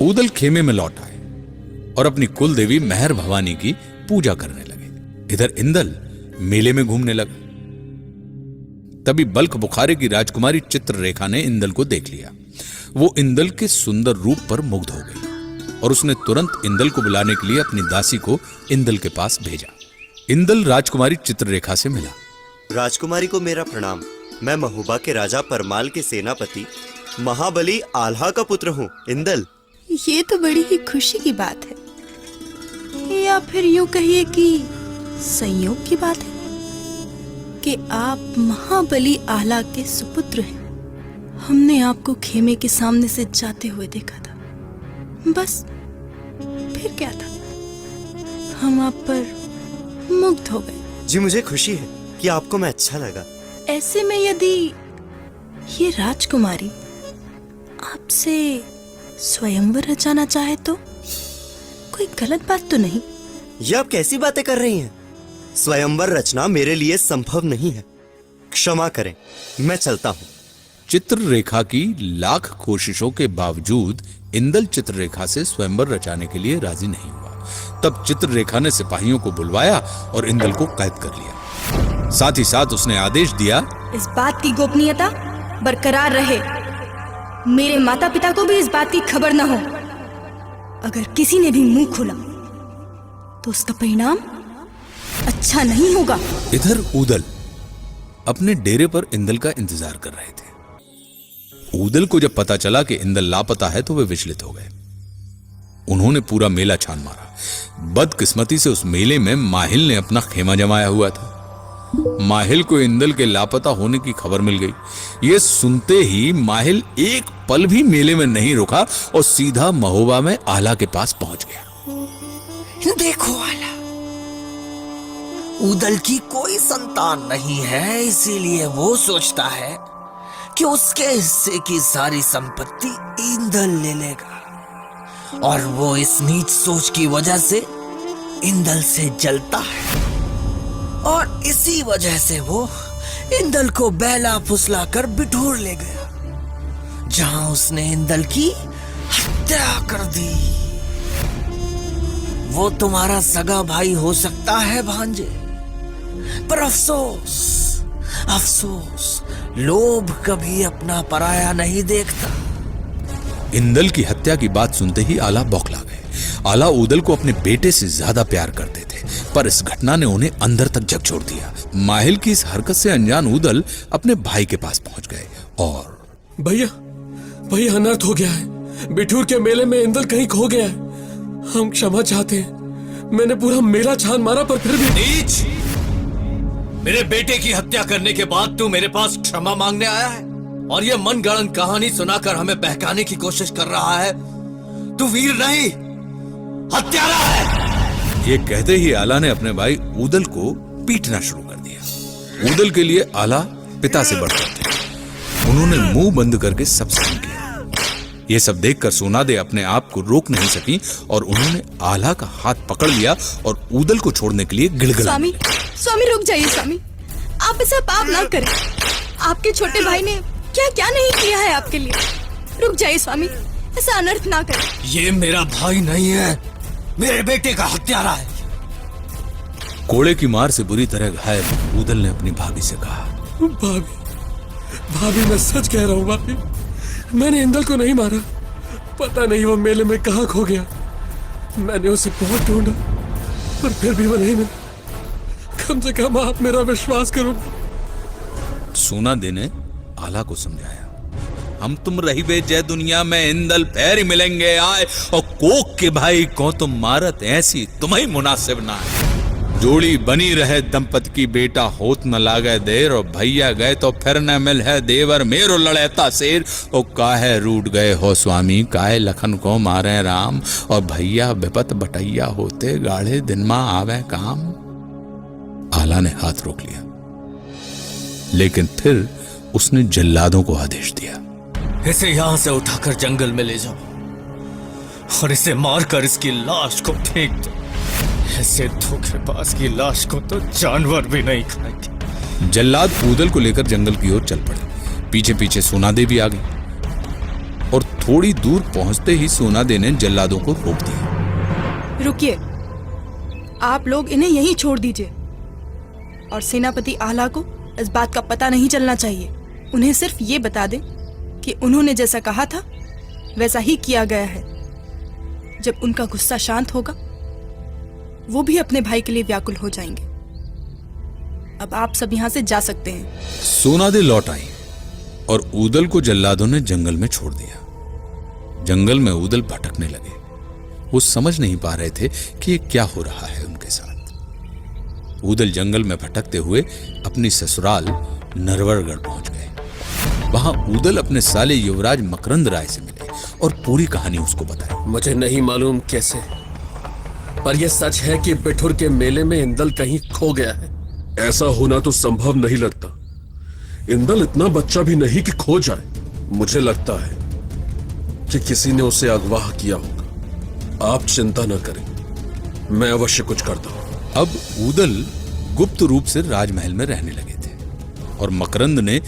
ऊदल खेमे में लौट आए और अपनी कुल देवी मेहर भवानी की पूजा करने लगे। इधर इंदल मेले में घूमने लगा। तभी बल्क बुखारे की राजकुमारी चित्ररेखा ने इंदल को देख लिया। वो इंदल के सुंदर रूप पर मुग्ध हो गई और उसने तुरंत इंदल को बुलाने के लिए अपनी दासी को इंदल के पास भेजा। इंदल राजकुमारी चित्ररेखा से मिला। राजकुमारी को मेरा प्रणाम। मैं महुबा के राजा परमाल के सेनापति महाबली आल्हा का पुत्र हूँ। इंदल, ये तो बड़ी ही खुशी की बात है, या फिर यूं कहिए कि संयोग की बात है कि आप महाबली आल्हा के सुपुत्र हैं। हमने आपको खेमे के सामने से जाते हुए देखा था, बस फिर क्या था, हम आप पर मुग्ध हो गए। जी, मुझे खुशी है कि आपको मैं अच्छा लगा। ऐसे में यदि ये राजकुमारी आपसे स्वयंवर रचाना चाहे तो कोई गलत बात तो नहीं? ये आप कैसी बातें कर रही हैं? स्वयंवर रचना मेरे लिए संभव नहीं है, क्षमा करें, मैं चलता हूँ। चित्ररेखा की लाख कोशिशों के बावजूद इंदल चित्ररेखा से स्वयंवर रचाने के लिए राजी नहीं हुआ। तब चित्ररेखा ने सिपाहियों को बुलवाया और इंदल को कैद कर लिया। साथ ही साथ उसने आदेश दिया, इस बात की गोपनीयता बरकरार रहे। मेरे माता पिता को भी इस बात की खबर न हो। अगर किसी ने भी मुंह खोला तो उसका परिणाम अच्छा नहीं होगा। इधर ऊदल अपने डेरे पर इंदल का इंतजार कर रहे थे। ऊदल को जब पता चला कि इंदल लापता है तो वे विचलित हो गए। उन्होंने पूरा मेला छान मारा। बदकिस्मती से उस मेले में माहिल ने अपना खेमा जमाया हुआ था। माहिल को इंदल के लापता होने की खबर मिल गई। यह सुनते ही माहिल एक पल भी मेले में नहीं रुका और सीधा महोबा में आला के पास पहुंच गया। देखो आला, ऊदल की कोई संतान नहीं है, इसीलिए वो सोचता है कि उसके हिस्से की सारी संपत्ति इंदल ले लेगा, और वो इस नीच सोच की वजह से इंदल से जलता है, और इसी वजह से वो इंदल को बहला फुसला कर बिठूर ले गया, जहां उसने इंदल की हत्या कर दी। वो तुम्हारा सगा भाई हो सकता है भांजे, पर अफसोस अफसोस, लोभ कभी अपना पराया नहीं देखता। इंदल की हत्या की बात सुनते ही आला बौखला गए। आला ऊदल को अपने बेटे से ज्यादा प्यार करते थे, पर इस घटना ने उन्हें अंदर तक झकझोर दिया। माहिल की इस हरकत से अनजान ऊदल अपने भाई के पास पहुंच गए और भैया अनर्थ हो गया है। बिठूर के मेले में इंदल कहीं खो गया है। हम क्षमा चाहते हैं। मैंने पूरा मेला छान मारा, पर फिर भी। नीच! मेरे बेटे की हत्या करने के बाद तू मेरे पास क्षमा मांगने आया है और ये मनगढ़ंत कहानी सुनाकर हमें बहकाने की कोशिश कर रहा है। तू वीर नहीं, हत्यारा है। ये कहते ही आला ने अपने भाई ऊदल को पीटना शुरू कर दिया। ऊदल के लिए आला पिता से बढ़कर थे। उन्होंने मुंह बंद करके सब सहन किया। ये सब देखकर सोनादे अपने आप को रोक नहीं सकी और उन्होंने आला का हाथ पकड़ लिया और ऊदल को छोड़ने के लिए गिड़गिड़ा। स्वामी रुक जाइए स्वामी, आप ऐसा पाप ना करें। आपके छोटे भाई ने क्या क्या नहीं किया है आपके लिए। रुक जाइए स्वामी, ऐसा अनर्थ ना करें। ये मेरा भाई नहीं है, मेरे बेटे का हत्यारा है। कोड़े की मार से बुरी तरह घायल ऊदल ने अपनी भाभी से कहा, भाभी मैं सच कह रहा हूँ भाभी, मैंने इंदल को नहीं मारा। पता नहीं वो मेले में कहाँ खो गया। मैंने उसे बहुत ढूंढा पर फिर भी वो नहीं मिला। कम से कम आप मेरा विश्वास करो। सोना दे ने आला को समझाया, हम तुम रही बे जय दुनिया में इंदल पैर ही मिलेंगे आए, और कोक के भाई को तुम मारत ऐसी तुम्हें मुनासिब ना है। जोड़ी बनी रहे दंपति की, बेटा होत न लागे देर, और भैया गए तो फिर न मिल है देवर, मेरो लड़ेता शेर। ओ काहे रूठ गए हो स्वामी, काहे लखन को मारे राम, और भैया विपत बटैया होते, गाढ़े दिन में आवे काम। आला ने हाथ रोक लिया, लेकिन फिर उसने जल्लादों को आदेश दिया, इसे यहां से उठाकर जंगल में ले जाओ और इसे मारकर इसकी लाश को फेंक दो। ऐसे धोखेबाज की लाश को तो जानवर भी नहीं खाएंगे। जल्लाद ऊदल को लेकर जंगल की ओर चल पड़े। पीछे पीछे सोनादे भी आ गई और थोड़ी दूर पहुंचते ही सोनादे ने जल्लादों को रोक दिया। रुकिए, आप लोग इन्हें यहीं छोड़ दीजिए और सेनापति आला को इस बात का पता नहीं चलना चाहिए। उन्हें सिर्फ ये बता दें कि उन्होंने जैसा कहा था वैसा ही किया गया है। जब उनका गुस्सा शांत होगा वो भी अपने भाई के लिए व्याकुल हो जाएंगे। अब आप सब यहां से जा सकते हैं। सोनादे लौट आई और ऊदल को जल्लादों ने जंगल में छोड़ दिया। जंगल में ऊदल भटकने लगे। वो समझ नहीं पा रहे थे कि ये क्या हो रहा है उनके साथ। ऊदल जंगल में भटकते हुए अपनी ससुराल नरवरगढ़ पहुंच गए। वहां ऊदल अपने साले युवराज मकरंद राय से मिले और पूरी कहानी उसको बताई। मुझे नहीं मालूम कैसे, पर यह सच है कि बिठुर के मेले में इंदल कहीं खो गया है। ऐसा होना तो संभव नहीं लगता। इंदल इतना बच्चा भी नहीं कि खो जाए। मुझे लगता है कि किसी ने उसे अगवा किया होगा। आप चिंता न करें, मैं अवश्य कुछ करता हूं। अब ऊदल गुप्त रूप से राजमहल में रहने लगे थे और मकरंद ने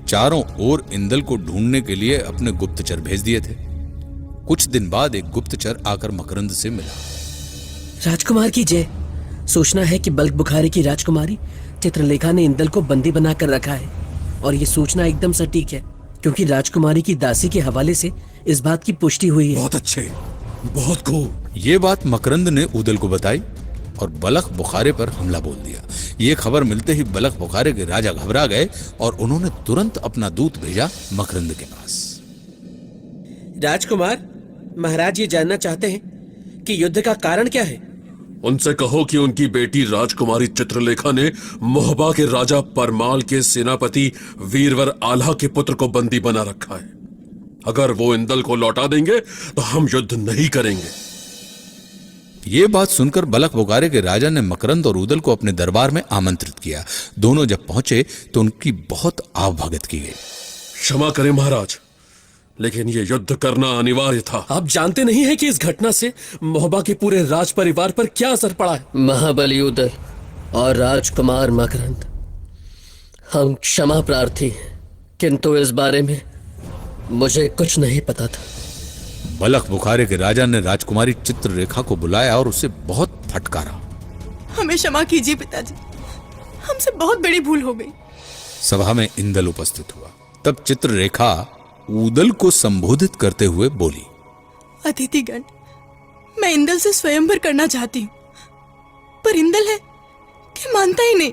चारों ओर इंदल को ढूंढने के लिए अपने गुप्तचर भेज दिए थे। कुछ दिन बाद एक गुप्तचर आकर मकरंद से मिला। राजकुमार की जय। सूचना है कि बल्क बुखारी की राजकुमारी चित्रलेखा ने इंदल को बंदी बनाकर रखा है, और ये सूचना एकदम सटीक है क्योंकि राजकुमारी की दासी के हवाले से इस बात की पुष्टि हुई है। बहुत अच्छे, बहुत खूब। ये बात मकरंद ने ऊदल को बताई और बलख बुखारे पर हमला बोल दिया। ये खबर मिलते ही बलख बुखारे के राजा घबरा गए और उन्होंने तुरंत अपना दूत भेजा मकरंद के पास। राजकुमार, महाराज ये जानना चाहते हैं कि युद्ध का कारण क्या है। उनसे कहो कि उनकी बेटी राजकुमारी चित्रलेखा ने मोहबा के राजा परमाल के सेनापति वीरवर आल्हा के पुत्र को बंदी बना रखा है। अगर वो इंदल को लौटा देंगे तो हम युद्ध नहीं करेंगे। ये बात सुनकर बलख बुखारे के राजा ने मकरंद और ऊदल को अपने दरबार में आमंत्रित किया। दोनों जब पहुंचे तो उनकी बहुत आवभगत की गई। क्षमा करें महाराज, लेकिन ये युद्ध करना अनिवार्य था। आप जानते नहीं है कि इस घटना से मोहबा के पूरे राज परिवार पर क्या असर पड़ा है। महाबली ऊदल और राजकुमार मकरंद, हम क्षमा प्रार्थी हैं, किंतु इस बारे में मुझे कुछ नहीं पता था। बलख बुखारे के राजा ने राजकुमारी चित्रलेखा को बुलाया और उसे बहुत फटकारा। हमें क्षमा कीजिए पिताजी, हमसे बहुत बड़ी भूल हो गई। सभा में इंदल उपस्थित हुआ। तब चित्रलेखा ऊदल को संबोधित करते हुए बोली, अतिथिगण, मैं इंदल से स्वयंवर करना चाहती हूँ, पर इंदल है कि मानता ही नहीं।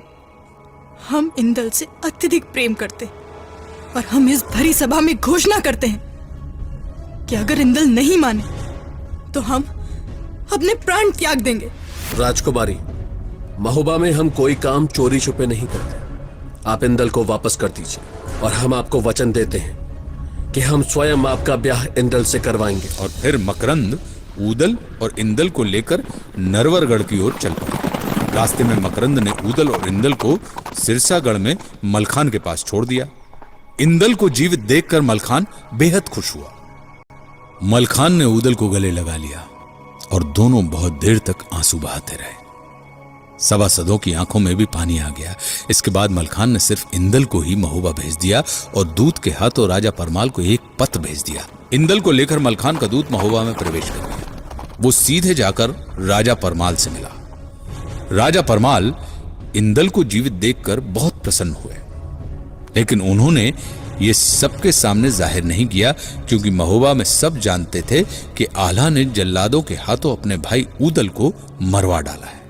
हम इंदल से अत्यधिक प्रेम करते और हम इस भरी सभा में घोषणा करते हैं कि अगर इंदल नहीं माने तो हम अपने प्राण त्याग देंगे। राजकुमारी, महोबा में हम कोई काम चोरी छुपे नहीं करते। आप इंदल को वापस कर दीजिए और हम आपको वचन देते हैं कि हम स्वयं आपका ब्याह इंदल से करवाएंगे। और फिर मकरंद ऊदल और इंदल को लेकर नरवरगढ़ की ओर चल पड़े। रास्ते में मकरंद ने ऊदल और इंदल को सिरसागढ़ में मलखान के पास छोड़ दिया। इंदल को जीवित देखकर मलखान बेहद खुश हुआ। मलखान ने ऊदल को गले लगा लिया और दोनों बहुत देर तक आंसू बहाते रहे। सभासदों की आंखों में भी पानी आ गया। इसके बाद मलखान ने सिर्फ इंदल को ही महोबा भेज दिया और दूत के हाथों राजा परमाल को एक पत्र भेज दिया। इंदल को लेकर मलखान का दूत महोबा में प्रवेश कर गया। वो सीधे जाकर राजा परमाल से मिला। राजा परमाल इंदल को जीवित देखकर बहुत प्रसन्न हुए, लेकिन उन्होंने ये सबके सामने जाहिर नहीं किया, क्योंकि महोबा में सब जानते थे कि आल्हा ने जल्लादों के हाथों अपने भाई ऊदल को मरवा डाला है।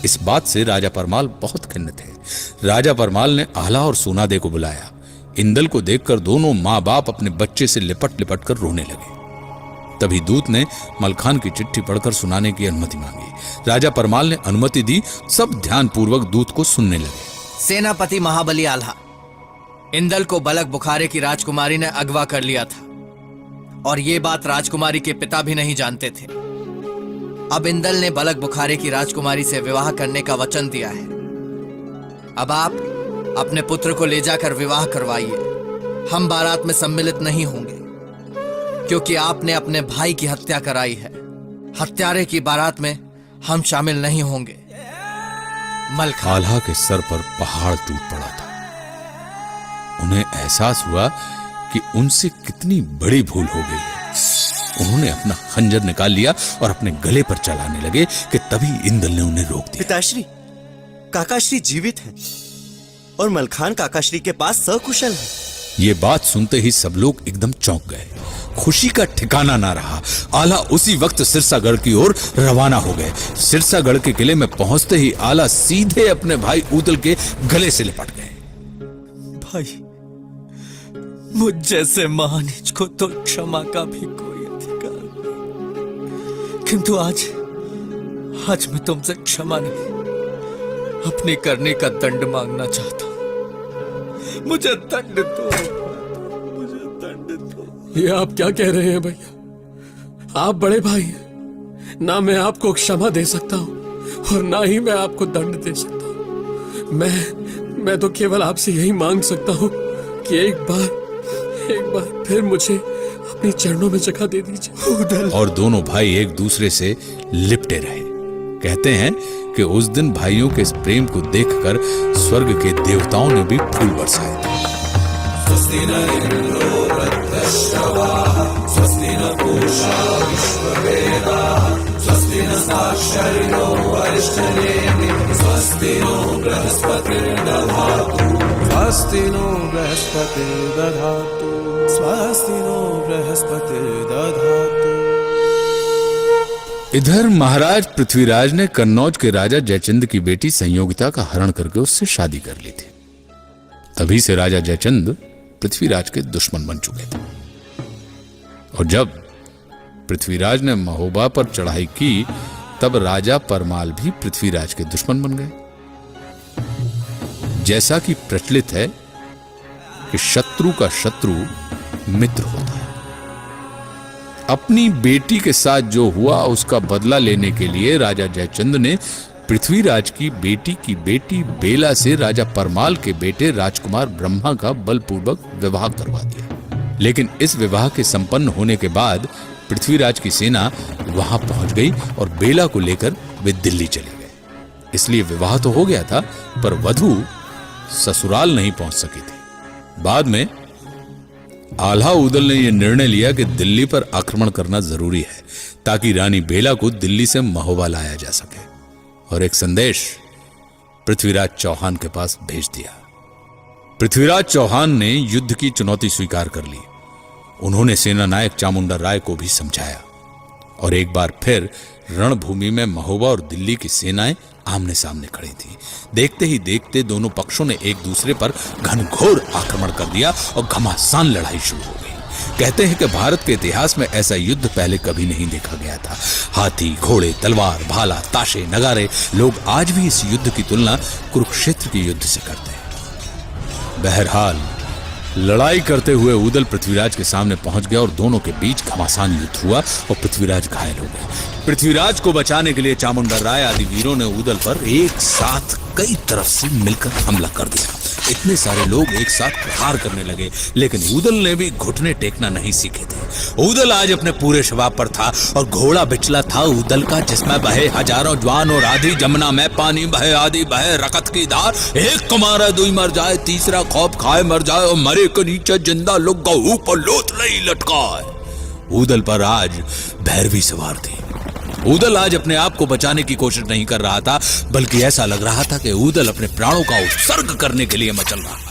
इस बात से राजा परमाल बहुत खिन्न थे। राजा परमाल ने आल्हा और सोनादे को बुलाया। इंदल को देखकर दोनों माँ बाप अपने बच्चे से लिपट लिपट कर रोने लगे। तभी दूत ने मलखान की चिट्ठी पढ़कर सुनाने की अनुमति मांगी। राजा परमाल ने अनुमति दी। सब ध्यानपूर्वक दूत को सुनने लगे। सेनापति महाबली आल्हा, इंदल को बलक बुखारे की राजकुमारी ने अगवा कर लिया था, और ये बात राजकुमारी के पिता भी नहीं जानते थे। अब इंदल ने बलक बुखारे की राजकुमारी से विवाह करने का वचन दिया है। अब आप अपने पुत्र को ले जाकर विवाह करवाइए। हम बारात में सम्मिलित नहीं होंगे, क्योंकि आपने अपने भाई की हत्या कराई है। हत्यारे की बारात में हम शामिल नहीं होंगे। मलखान आल्हा के सर पर पहाड़ टूट पड़ा था। उन्हें एहसास हुआ कि उनसे कितनी बड़ी भूल हो गई है। उन्होंने अपना खंजर निकाल लिया और अपने गले पर चलाने लगे कि तभी इंदल ने उन्हें रोक दिया। पिताश्री, काकाश्री जीवित हैं और मलखान काकाश्री के पास सकुशल है। ये बात सुनते ही सब लोग एकदम चौंक गए। खुशी का ठिकाना ना रहा। आल्हा उसी वक्त सिरसागढ़ की ओर रवाना हो गए। सिरसागढ़ के किले में पहुंचते ही आल्हा सीधे अपने भाई ऊदल के गले से लिपट गए। भाई, मुझ जैसे महानीच को तो क्षमा का भी कोई अधिकार नहीं, किंतु आज मैं तुमसे क्षमा नहीं, अपनी करने का दंड मांगना चाहता हूं। मुझे दंड दो, मुझे दंड दो। ये आप क्या कह रहे हैं भैया? आप बड़े भाई हैं। ना मैं आपको क्षमा दे सकता हूं और ना ही मैं आपको दंड दे सकता हूं। मैं तो केवल आपसे यही मांग सकता हूं कि एक बार फिर मुझे अपने चरणों में जगह दे दीजिए। और दोनों भाई एक दूसरे से लिपटे रहे। कहते हैं कि उस दिन भाइयों के इस प्रेम को देखकर स्वर्ग के देवताओं ने भी फूल बरसाए थे। स्वस्ति न इंद्रो वृद्धश्रवाः, स्वस्ति न पूषा विश्ववेदाः, स्वस्ति न साक्षरिणो वरिष्ठनेमिः, स्वस्ति नो बृहस्पतिर्दधातु, स्वस्ति नो बृहस्पतिर्दधातु, स्वस्ति नो बृहस्पतिर्दधातु। इधर महाराज पृथ्वीराज ने कन्नौज के राजा जयचंद की बेटी संयोगिता का हरण करके उससे शादी कर ली थी। तभी से राजा जयचंद पृथ्वीराज के दुश्मन बन चुके थे। और जब पृथ्वीराज ने महोबा पर चढ़ाई की, तब राजा परमाल भी पृथ्वीराज के दुश्मन बन गए। जैसा कि प्रचलित है कि शत्रु का शत्रु मित्र होता है। अपनी बेटी के साथ जो हुआ उसका बदला लेने के लिए राजा जयचंद ने पृथ्वीराज की बेटी बेला से राजा परमाल के बेटे राजकुमार ब्रह्मा का बलपूर्वक विवाह करवा दिया। लेकिन इस विवाह के संपन्न होने के बाद पृथ्वीराज की सेना वहां पहुंच गई और बेला को लेकर वे दिल्ली चले गए। इसलिए विवाह तो हो गया था, पर वधू ससुराल नहीं पहुंच सकी थी। बाद में आल्हा ऊदल ने यह निर्णय लिया कि दिल्ली पर आक्रमण करना जरूरी है, ताकि रानी बेला को दिल्ली से महोबा लाया जा सके, और एक संदेश पृथ्वीराज चौहान के पास भेज दिया। पृथ्वीराज चौहान ने युद्ध की चुनौती स्वीकार कर ली। उन्होंने सेना नायक चामुंडा राय को भी समझाया, और एक बार फिर रणभूमि में महोबा और दिल्ली की सेनाएं आमने सामने खड़ी थी। देखते ही देखते दोनों पक्षों ने एक दूसरे पर घनघोर आक्रमण कर दिया और घमासान लड़ाई शुरू हो गई। कहते हैं कि भारत के इतिहास में ऐसा युद्ध पहले कभी नहीं देखा गया था। हाथी, घोड़े, तलवार, भाला, ताशे, नगारे, लोग आज भी इस युद्ध की तुलना कुरुक्षेत्र के युद्ध से करते हैं। बहरहाल लड़ाई करते हुए ऊदल पृथ्वीराज के सामने पहुंच गया और दोनों के बीच घमासान युद्ध हुआ और पृथ्वीराज घायल हो गए। पृथ्वीराज को बचाने के लिए चामुंडा राय आदि वीरों ने ऊदल पर एक साथ कई तरफ से मिलकर हमला कर दिया। इतने सारे लोग एक साथ प्रहार करने लगे, लेकिन ऊदल ने भी घुटने टेकना नहीं सीखे थे। ऊदल आज अपने पूरे शबाब पर था और घोड़ा बिचला था ऊदल का, जिसमें बहे हजारों जवान और आधी जमुना में पानी बहे, आधी बहे रकत की धार। एक को मारा दुई मर जाए, तीसरा खौफ खाए मर जाए, और मरे के नीचे जिंदा लोग गहू पर लोथ नहीं लटकाए। ऊदल पर आज भैरवी सवार थी। ऊदल आज अपने आप को बचाने की कोशिश नहीं कर रहा था, बल्कि ऐसा लग रहा था कि ऊदल अपने प्राणों का उत्सर्ग करने के लिए मचल रहा है।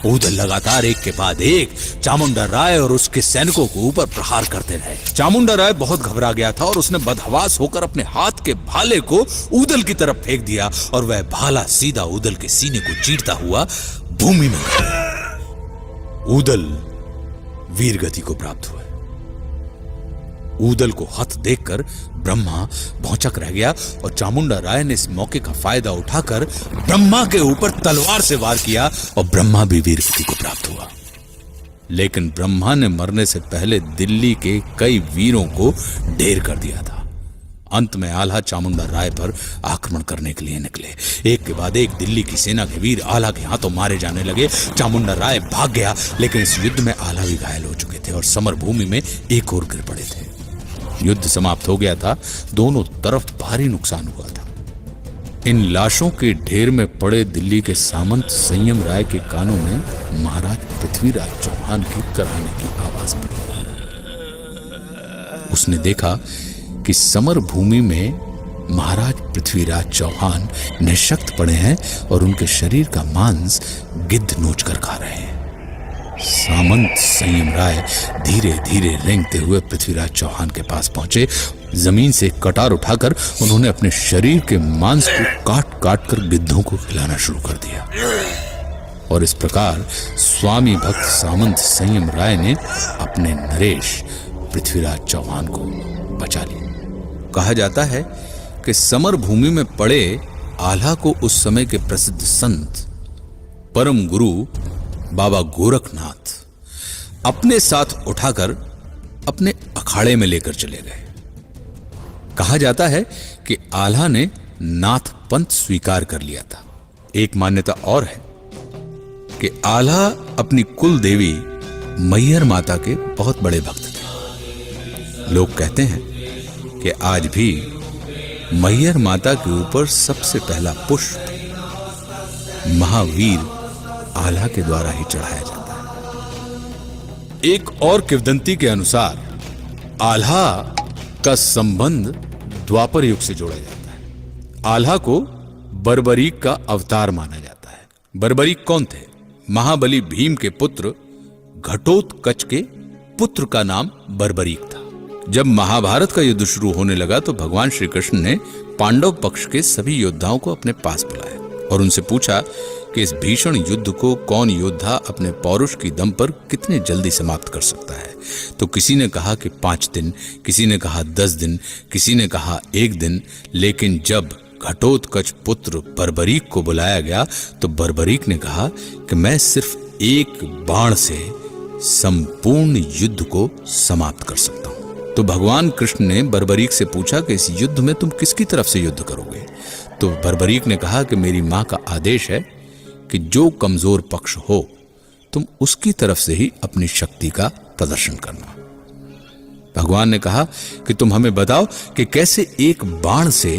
ऊदल लगातार एक के बाद एक चामुंडा राय और उसके सैनिकों को ऊपर प्रहार करते रहे। चामुंडा राय बहुत घबरा गया था और उसने बदहवास होकर अपने हाथ के भाले को ऊदल की तरफ फेंक दिया और वह भाला सीधा ऊदल के सीने को चीरता हुआ भूमि में गिरा। ऊदल वीरगति को प्राप्त हुआ। ऊदल को हत देखकर ब्रह्मा भौचक रह गया और चामुंडा राय ने इस मौके का फायदा उठाकर ब्रह्मा के ऊपर तलवार से वार किया और ब्रह्मा भी वीरगति को प्राप्त हुआ। लेकिन ब्रह्मा ने मरने से पहले दिल्ली के कई वीरों को ढेर कर दिया था। अंत में आल्हा चामुंडा राय पर आक्रमण करने के लिए निकले। एक के बाद एक दिल्ली की सेना के वीर आल्हा के हाथों मारे जाने लगे। चामुंडा राय भाग गया, लेकिन इस युद्ध में आल्हा भी घायल हो चुके थे और समर भूमि में एक और गिर पड़े थे। युद्ध समाप्त हो गया था। दोनों तरफ भारी नुकसान हुआ था। इन लाशों के ढेर में पड़े दिल्ली के सामंत संयम राय के कानों में महाराज पृथ्वीराज चौहान की कराहने की आवाज पड़ी। उसने देखा कि समर भूमि में महाराज पृथ्वीराज चौहान निशक्त पड़े हैं और उनके शरीर का मांस गिद्ध नोच कर खा रहे हैं। सामंत संयम राय धीरे धीरे रेंगते हुए पृथ्वीराज चौहान के पास पहुंचे। जमीन से कटार उठाकर उन्होंने अपने शरीर के मांस को काट काट कर गिद्धों को खिलाना शुरू कर दिया और इस प्रकार स्वामी भक्त सामंत संयम राय ने अपने नरेश पृथ्वीराज चौहान को बचा लिया। कहा जाता है कि समर भूमि में पड़े आल्हा को उस समय के प्रसिद्ध संत परम गुरु बाबा गोरखनाथ अपने साथ उठाकर अपने अखाड़े में लेकर चले गए। कहा जाता है कि आल्हा ने नाथ पंथ स्वीकार कर लिया था। एक मान्यता और है कि आल्हा अपनी कुल देवी मैहर माता के बहुत बड़े भक्त थे। लोग कहते हैं कि आज भी मैहर माता के ऊपर सबसे पहला पुष्प महावीर आल्हा के द्वारा ही चढ़ाया जाता है। एक और किंवदंती के अनुसार आल्हा का संबंध द्वापर युग से जोड़ा जाता है। आल्हा को बर्बरीक का अवतार माना जाता है। बर्बरीक कौन थे? महाबली भीम के पुत्र घटोत्कच के पुत्र का नाम बर्बरीक था। जब महाभारत का युद्ध शुरू होने लगा तो भगवान श्री कृष्ण ने पांडव पक्ष के सभी योद्धाओं को अपने पास बुलाया और उनसे पूछा कि इस भीषण युद्ध को कौन योद्धा अपने पौरुष की दम पर कितने जल्दी समाप्त कर सकता है। तो किसी ने कहा कि 5 दिन, किसी ने कहा 10 दिन, किसी ने कहा 1 दिन। लेकिन जब घटोत्कच पुत्र बर्बरीक को बुलाया गया तो बर्बरीक ने कहा कि मैं सिर्फ एक बाण से संपूर्ण युद्ध को समाप्त कर सकता हूं। तो भगवान कृष्ण ने बर्बरीक से पूछा कि इस युद्ध में तुम किसकी तरफ से युद्ध करोगे। तो बर्बरीक ने कहा कि मेरी मां का आदेश है कि जो कमजोर पक्ष हो तुम उसकी तरफ से ही अपनी शक्ति का प्रदर्शन करना। भगवान ने कहा कि तुम हमें बताओ कि कैसे एक बाण से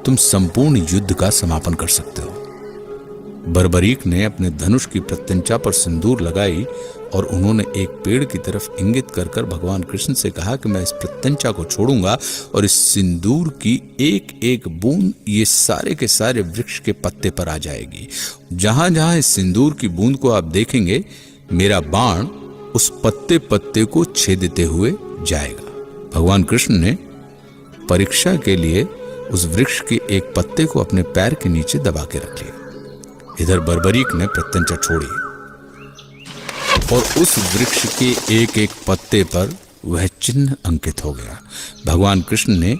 तुम संपूर्ण युद्ध का समापन कर सकते हो। बर्बरीक ने अपने धनुष की प्रत्यंचा पर सिंदूर लगाई और उन्होंने एक पेड़ की तरफ इंगित कर भगवान कृष्ण से कहा कि मैं इस प्रत्यंचा को छोड़ूंगा और इस सिंदूर की एक एक बूंद ये सारे के सारे वृक्ष के पत्ते पर आ जाएगी। जहां जहां इस सिंदूर की बूंद को आप देखेंगे मेरा बाण उस पत्ते पत्ते को छेदते हुए जाएगा। भगवान कृष्ण ने परीक्षा के लिए उस वृक्ष के एक पत्ते को अपने पैर के नीचे दबा के रख लिया। इधर बर्बरीक ने प्रत्यंचा छोड़ी और उस वृक्ष के एक एक पत्ते पर वह चिन्ह अंकित हो गया। भगवान कृष्ण ने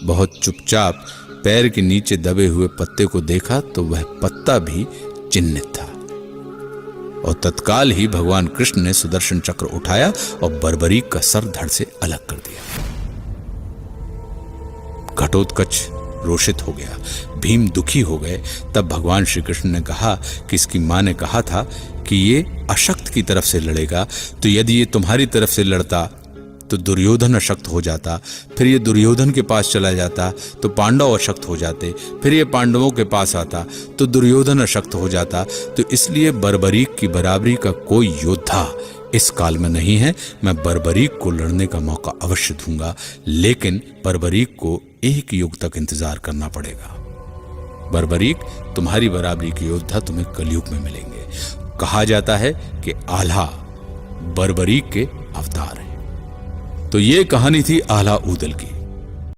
बहुत चुपचाप पैर के नीचे दबे हुए पत्ते को देखा तो वह पत्ता भी चिन्हित था और तत्काल ही भगवान कृष्ण ने सुदर्शन चक्र उठाया और बर्बरीक का सर धड़ से अलग कर दिया। घटोत्कच रोषित हो गया, भीम दुखी हो गए। तब भगवान श्री कृष्ण ने कहा कि इसकी मां ने कहा था कि ये अशक्त की तरफ से लड़ेगा, तो यदि ये तुम्हारी तरफ से लड़ता तो दुर्योधन अशक्त हो जाता, फिर ये दुर्योधन के पास चला जाता तो पांडव अशक्त हो जाते, फिर ये पांडवों के पास आता तो दुर्योधन अशक्त हो जाता। तो इसलिए बर्बरीक की बराबरी का कोई योद्धा इस काल में नहीं है। मैं बर्बरीक को लड़ने का मौका अवश्य दूंगा, लेकिन बर्बरीक को एक युग तक इंतजार करना पड़ेगा। बर्बरीक, तुम्हारी बराबरी के योद्धा तुम्हें कलयुग में मिलेंगे। कहा जाता है कि आल्हा बर्बरीक के अवतार है। तो ये कहानी थी आल्हा ऊदल की।